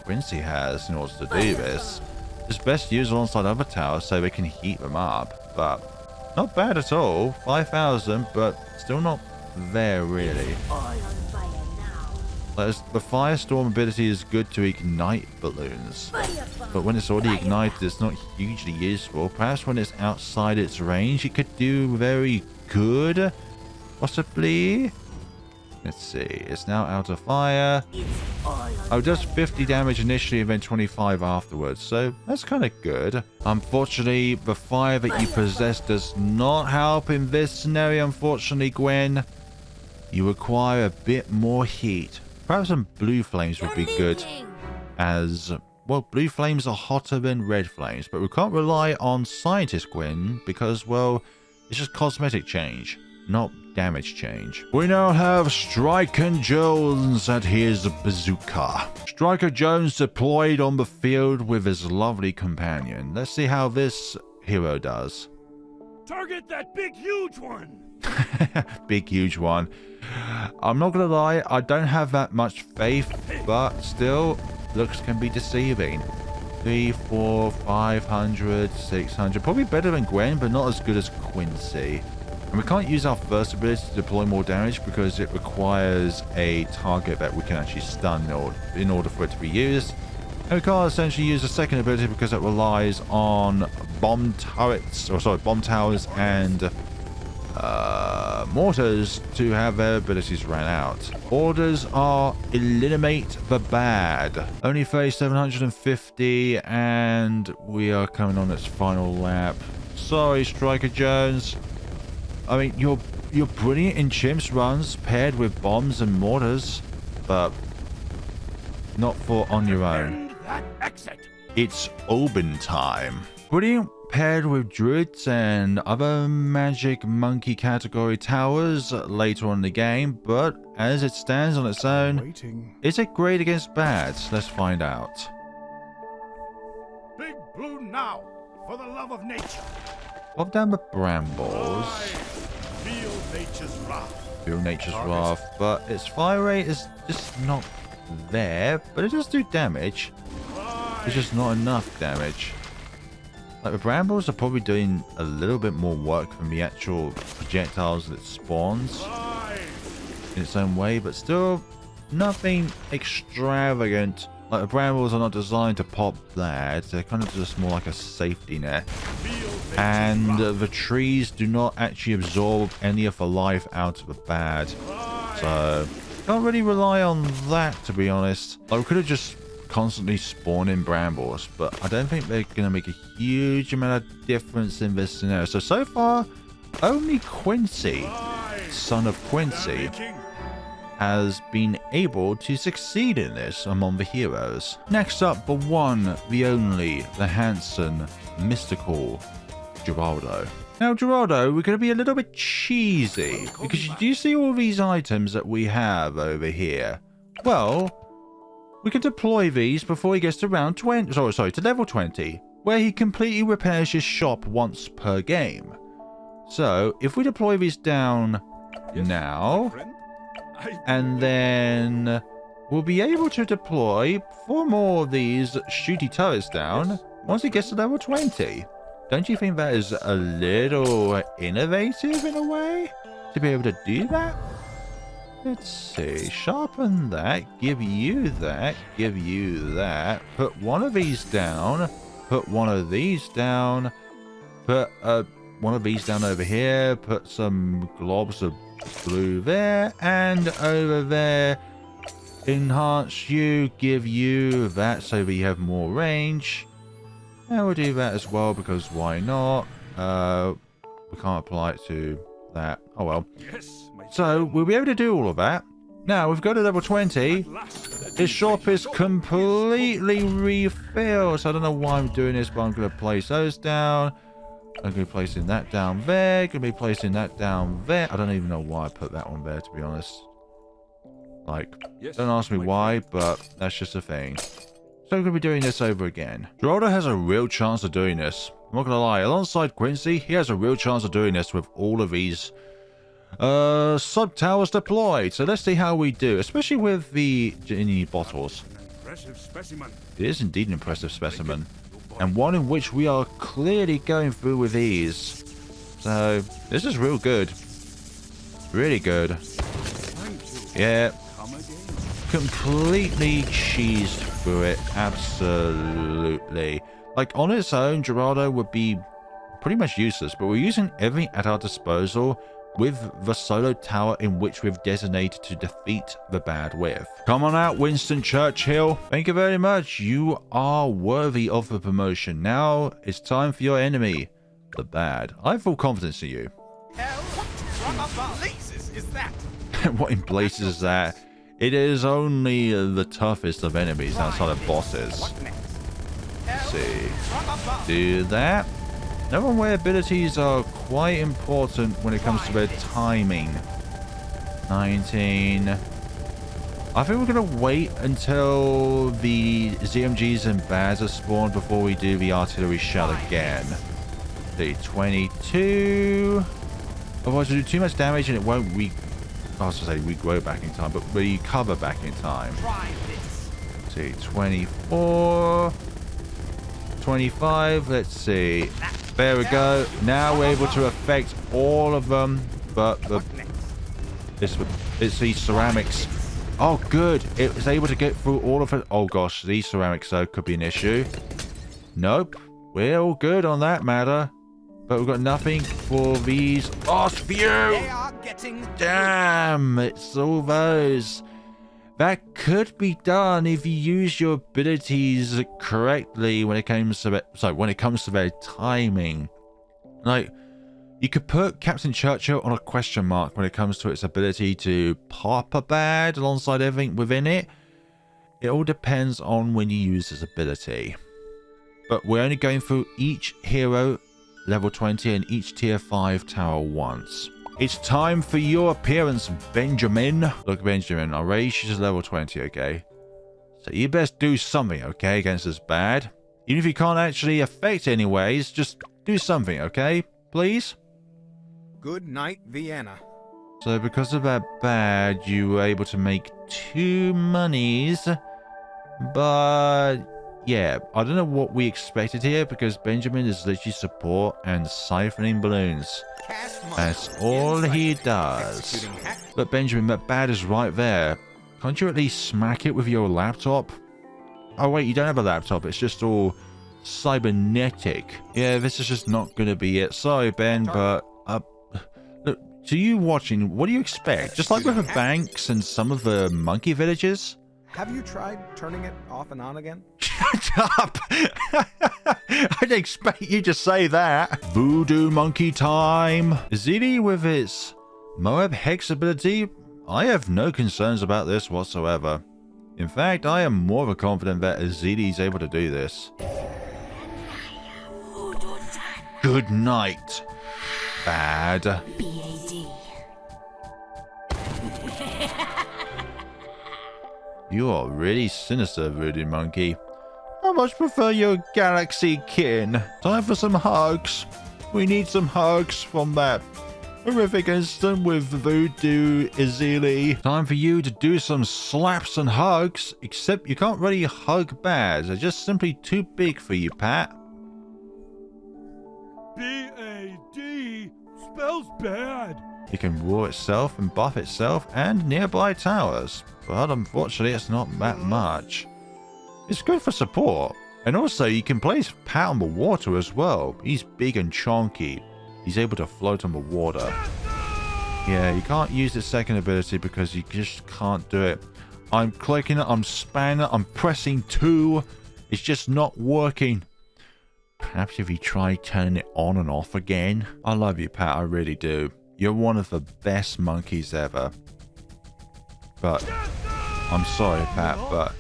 Quincy has in order to do this. It's best used alongside other towers so they can heat them up. But not bad at all. 5,000, but still not there really. The Firestorm ability is good to ignite balloons, but when it's already ignited, it's not hugely useful. Perhaps when it's outside its range, it could do very good, possibly. Let's see, it's now out of fire. Oh, it does 50 damage initially and then 25 afterwards, so that's kind of good. Unfortunately, the fire that you possess does not help in this scenario, unfortunately, Gwen. You require a bit more heat. Perhaps some blue flames would be good, as, well, blue flames are hotter than red flames, but we can't rely on Scientist Gwen because, well, it's just cosmetic change, not damage change. We now have Striker Jones at his bazooka. Striker Jones deployed on the field with his lovely companion. Let's see how this hero does. Target that big huge one. Big huge one. I'm not gonna lie, I don't have that much faith, but still, looks can be deceiving. 3, 4, 500, 600. Probably better than Gwen, but not as good as Quincy. And we can't use our first ability to deploy more damage because it requires a target that we can actually stun in order for it to be used. And we can't essentially use the second ability because it relies on bomb towers and mortars to have their abilities ran out. Orders are eliminate the bad. Only 3,750, and we are coming on its final lap. Sorry, Striker Jones. I mean, you're brilliant in chimps runs paired with bombs and mortars, but not for on your own. It's Oben time. Brilliant paired with druids and other magic monkey category towers later on in the game, but as it stands on its own, is it great against bads? Let's find out. Big Bloon now, for the love of nature. Pop down the brambles. Feel nature's wrath. Feel nature's wrath, but its fire rate is just not there, but it does do damage. It's just not enough damage. Like, the brambles are probably doing a little bit more work than the actual projectiles that it spawns in its own way, but still nothing extravagant. Like, the brambles are not designed to pop that. They're kind of just more like a safety net. And the trees do not actually absorb any of the life out of the bad. So, can't really rely on that, to be honest. Like, we could have just constantly spawning brambles, but I don't think they're going to make a huge amount of difference in this scenario. So far, only Quincy, son of Quincy, has been able to succeed in this among the heroes. Next up, the one, the only, the handsome, mystical Geraldo. Now, Geraldo, we're going to be a little bit cheesy, because do you see all these items that we have over here? Well, we can deploy these before he gets to round 20, to level 20, where he completely repairs his shop once per game. So, if we deploy these down now, and then will be able to deploy 4 more of these shooty turrets down once it gets to level 20. Don't you think that is a little innovative in a way to be able to do that? Let's see, sharpen that, give you that, give you that, put one of these down, put one of these down, put one of these down over here, put some globs of blue there, and over there, enhance you, give you that so that you have more range. And we'll do that as well because why not? We can't apply it to that. Oh well. Yes, my So we'll be able to do all of that. Now we've got to level 20. This shop is completely refilled. So I don't know why I'm doing this, but I'm going to place those down. I'm going to be placing that down there. Going to be placing that down there. I don't even know why I put that one there, to be honest. Like, don't ask me why, but that's just a thing. So we're going to be doing this over again. Geraldo has a real chance of doing this. I'm not going to lie. Alongside Quincy, he has a real chance of doing this with all of these sub-towers deployed. So let's see how we do, especially with the genie bottles. impressive specimen. It is indeed an impressive specimen, and one in which we are clearly going through with ease. So this is real good. Really good. Yeah. Completely cheesed through it. Absolutely. Like, on its own, Geraldo would be pretty much useless, but we're using everything at our disposal with the solo tower in which we've designated to defeat the bad with. Come on out, Winston Churchill. Thank you very much. You are worthy of the promotion. Now it's time for your enemy, the bad. I have full confidence in you. What blazes is that? What in blazes is that? It is only the toughest of enemies outside of bosses. Let's see. Do that. No-one-way abilities are quite important when it comes to their timing. 19. I think we're going to wait until the ZOMGs and B.A.Ds are spawned before we do the artillery shell again. The 22. Otherwise, we do too much damage and it won't I was going to say regrow back in time, but recover back in time. Let's see, 24. 25. Let's see. There we go. Now we're able to affect all of them, but it's these ceramics. Oh, good. It was able to get through all of it. Oh, gosh. These ceramics, though, could be an issue. Nope. We're all good on that matter. But we've got nothing for these. Oh, phew! Damn. It's all those. That could be done if you use your abilities correctly when it comes to their timing. Like, you could put Captain Churchill on a question mark when it comes to its ability to pop a B.A.D alongside everything within it. It all depends on when you use this ability. But we're only going through each hero level 20 and each tier 5 tower once. It's time for your appearance, Benjamin. Look, Benjamin, I'll raise you to level 20, okay? So you best do something, okay, against this B.A.D. Even if you can't actually affect anyways, just do something, okay? Please? Good night, Vienna. So because of that B.A.D, you were able to make 2 monies. But yeah, I don't know what we expected here because Benjamin is literally support and siphoning balloons. That's all he does. But Benjamin, that B.A.D is right there. Can't you at least smack it with your laptop? Oh wait, you don't have a laptop. It's just all cybernetic. Yeah, this is just not going to be it. Sorry, Ben, but look, to you watching, what do you expect? Just like with the banks and some of the monkey villages? Have you tried turning it off and on again? Shut up! I didn't expect you to say that. Voodoo monkey time. ZD with its MOAB hex ability, I have no concerns about this whatsoever. In fact, I am more than confident that ZD is able to do this. Good night, B.A.D. B.A.D. You are really sinister, Voodoo Monkey. I much prefer your galaxy kin. Time for some hugs. We need some hugs from that horrific instant with Voodoo Izili. Time for you to do some slaps and hugs, except you can't really hug bears. They're just simply too big for you, Pat. B.A.D spells bad. It can roar itself and buff itself and nearby towers, but unfortunately it's not that much. It's good for support, and also you can place Pat on the water as well. He's big and chonky. He's able to float on the water. Yeah, you can't use the second ability because you just can't do it. I'm clicking it, I'm spamming it, I'm pressing 2. It's just not working. Perhaps if you try turning it on and off again. I love you, Pat, I really do. You're one of the best monkeys ever. But I'm sorry, Pat, but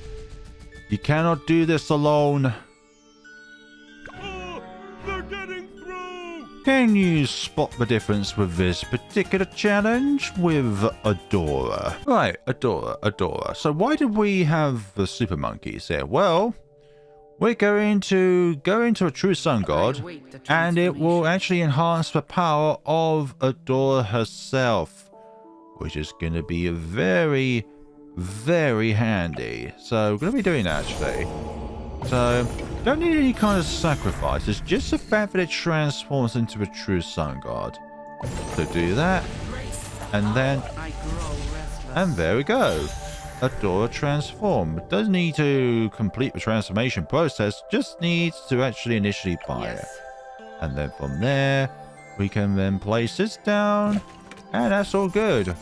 you cannot do this alone. Oh, they're getting through. Can you spot the difference with this particular challenge with Adora? Right, Adora. So why did we have the super monkeys here? Well, we're going to go into a true sun god, and it will actually enhance the power of Adora herself, which is going to be very, very handy. So we're going to be doing that actually. So don't need any kind of sacrifices, just the fact that it transforms into a true sun god. So do that, and then, and there we go. Adora transform. It doesn't need to complete the transformation process, just needs to actually initially buy it. And then from there, we can then place this down, and that's all good.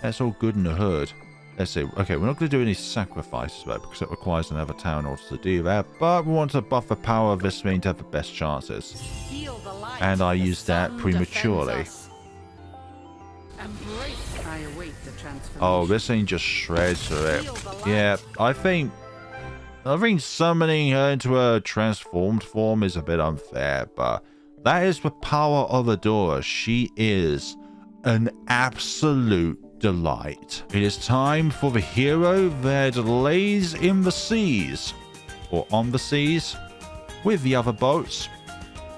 That's all good in the hood. Let's see. Okay, we're not going to do any sacrifices though, because it requires another town in order to do that. But we want to buff the power of this thing to have the best chances. And I used that prematurely. Oh, this thing just shreds through it. Yeah, I think summoning her into a transformed form is a bit unfair, but that is the power of Adora. She is an absolute delight. It is time for the hero that lays in the seas, or on the seas, with the other boats.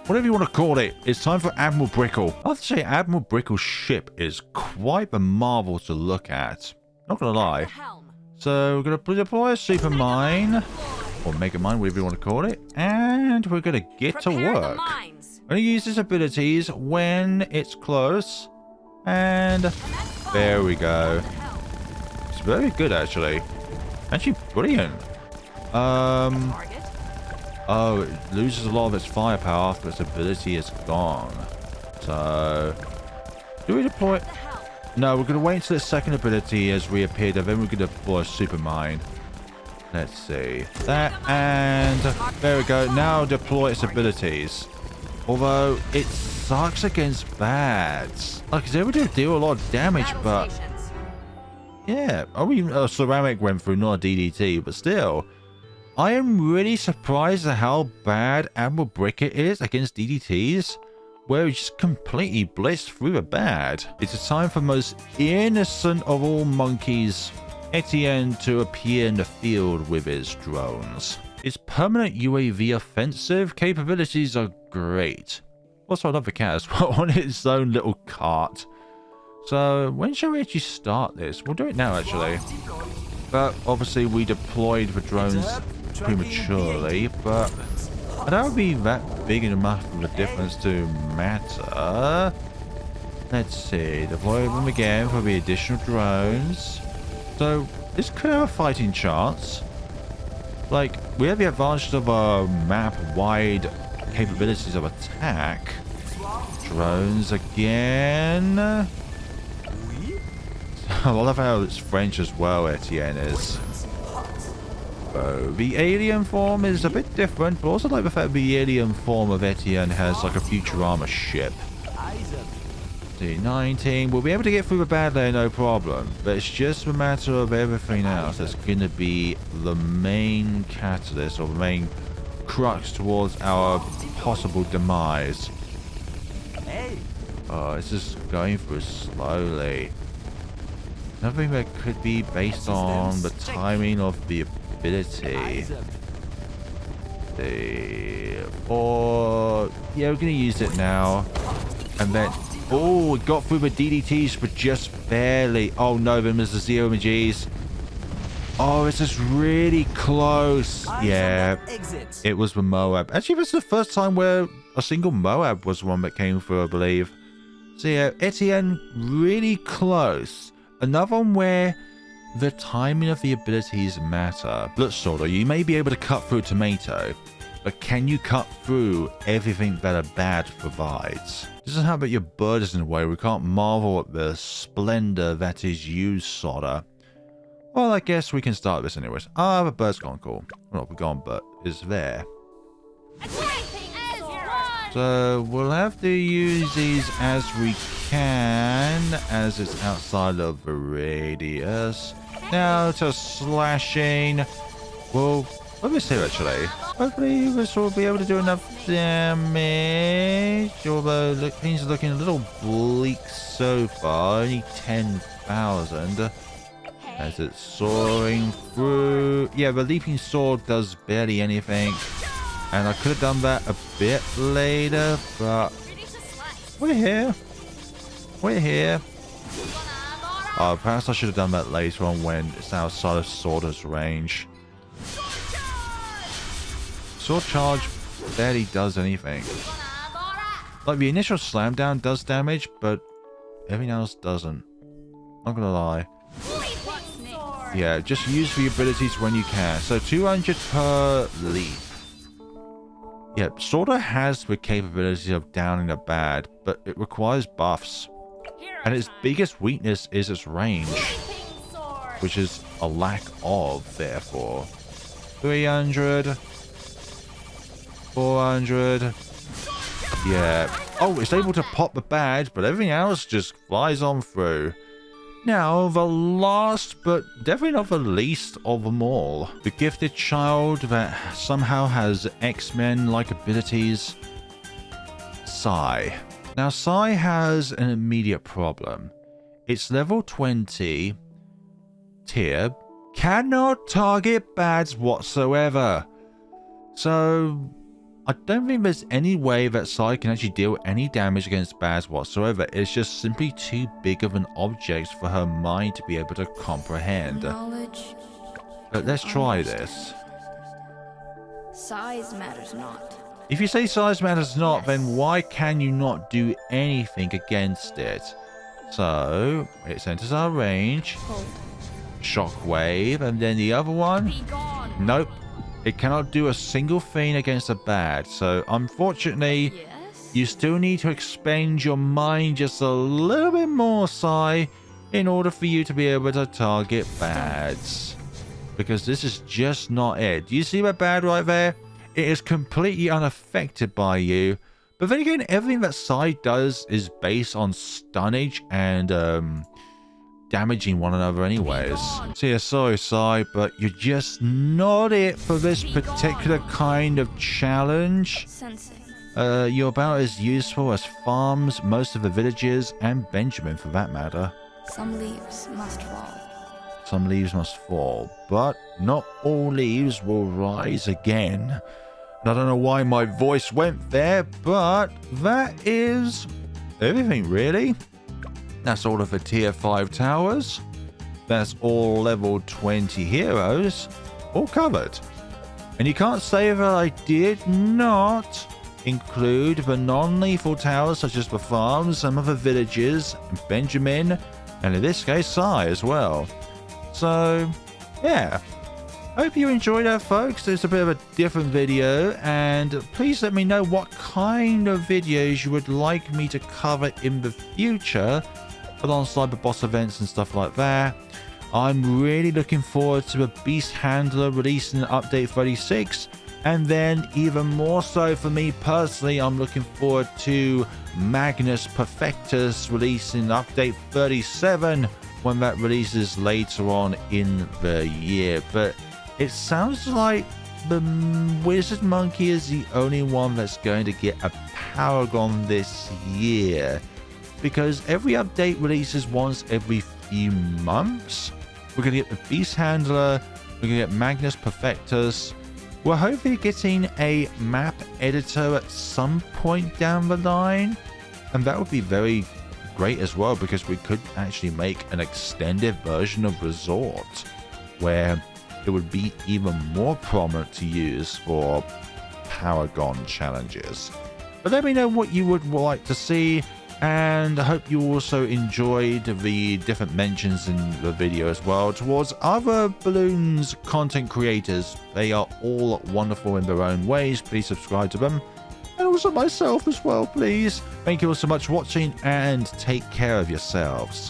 Whatever you want to call it, it's time for Admiral Brickle. I have to say, Admiral Brickle's ship is quite a marvel to look at. Not gonna lie. So we're gonna deploy a super mine, or mega mine, whatever you want to call it, and we're gonna get to work. I'm gonna use his abilities when it's close, and there we go. It's very good actually. Actually brilliant. Oh, it loses a lot of its firepower after its ability is gone. So, do we deploy? No, we're going to wait until its second ability has reappeared, and then we're going to deploy a super mine. Let's see. That, and there we go. Now deploy its abilities. Although, it sucks against B.A.Ds. Like, it's able to deal a lot of damage, but... yeah, I mean, a ceramic went through, not a DDT, but still... I am really surprised at how bad Admiral Bricket is against DDTs, where he just completely blitzed through a B.A.D. It's a time for most innocent of all monkeys, Etienne, to appear in the field with his drones. His permanent UAV offensive capabilities are great. Also, I love the cat as well on its own little cart. So, when shall we actually start this? We'll do it now, actually. But obviously, we deployed the drones prematurely, but that would be that big enough of a difference to matter. Let's see, deploy them again for the additional drones. So this could have a fighting chance. Like, we have the advantage of a map-wide capabilities of attack. Drones again. I love how it's French as well, Etienne is. So, the alien form is a bit different, but also like the fact that the alien form of Etienne has like a Futurama ship. D19, we'll be able to get through the bad layer, no problem, but it's just a matter of everything else that's going to be the main catalyst or the main crux towards our possible demise. Oh, it's just going through slowly. Nothing that could be based on the timing of the ability. Or yeah, we're gonna use it now, and then Oh, it got through the DDTs, but just barely. Oh no, then there's the ZOMGs. Oh, this is really close. Yeah, it was the MOAB. Actually, this is the first time where a single MOAB was one that came through, I believe. So yeah, Etienne, really close. Another one where the timing of the abilities matter. Bloodsorter, you may be able to cut through a tomato, but can you cut through everything that a B.A.D provides? This is how about your bird is in a way we can't marvel at the splendor that is you, Sorter. Well, I guess we can start this anyways. Ah, the bird's gone, cool. Well, not gone, but it's there. So we'll have to use these as we can, as it's outside of the radius. Now to slashing. Well, let me see actually. Hopefully this will be able to do enough damage. Although things are looking a little bleak so far. Only 10,000. As it's soaring through. Yeah, the leaping sword does barely anything. And I could have done that a bit later, but we're here. We're here. Oh, perhaps I should have done that later on when it's outside of Sorter's range. Sword charge barely does anything. Like the initial slam down does damage, but everything else doesn't. Not gonna lie. Yeah, just use the abilities when you can. So 200 per leap. Yep, Sorter has the capability of downing a B.A.D, but it requires buffs. And its biggest weakness is its range, which is a lack of, therefore. 300. 400. Yeah. Oh, it's able to pop the B.A.D, but everything else just flies on through. Now, the last, but definitely not the least of them all. The gifted child that somehow has X-Men-like abilities. Sai. Now, Sai has an immediate problem. Its level 20 tier cannot target B.A.Ds whatsoever. So, I don't think there's any way that Sai can actually deal any damage against B.A.Ds whatsoever. It's just simply too big of an object for her mind to be able to comprehend. But let's try this. Size matters not. If you say size matters not, then why can you not do anything against it? So, it enters our range. Shockwave, and then the other one? Nope. It cannot do a single thing against a B.A.D. So, unfortunately, you still need to expend your mind just a little bit more, Sai, in order for you to be able to target B.A.Ds. Because this is just not it. Do you see that B.A.D right there? It is completely unaffected by you. But then again, everything that Sai does is based on stunnage and, damaging one another anyways. So yeah, sorry Sai, but you're just not it for this particular kind of challenge. You're about as useful as farms, most of the villages, and Benjamin for that matter. Some leaves must fall. Some leaves must fall, but not all leaves will rise again. And I don't know why my voice went there, but that is everything really. That's all of the tier 5 towers. That's all level 20 heroes. All covered. And you can't say that I did not include the non-lethal towers such as the farms, some of the villages, Benjamin, and in this case Sai as well. So, yeah. Hope you enjoyed that, folks. It's a bit of a different video, and please let me know what kind of videos you would like me to cover in the future alongside the boss events and stuff like that. I'm really looking forward to the Beast Handler releasing update 36, and then even more so for me personally, I'm looking forward to Magnus Perfectus releasing update 37 when that releases later on in the year. But it sounds like the Wizard Monkey is the only one that's going to get a Paragon this year, because every update releases once every few months. We're going to get the Beast Handler, we're going to get Magnus Perfectus. We're hopefully getting a map editor at some point down the line, and that would be very great as well, because we could actually make an extended version of Resort where it would be even more prominent to use for Paragon challenges. But let me know what you would like to see, and I hope you also enjoyed the different mentions in the video as well towards other Bloons content creators. They are all wonderful in their own ways. Please subscribe to them, and also myself as well, please. Thank you all so much for watching, and take care of yourselves.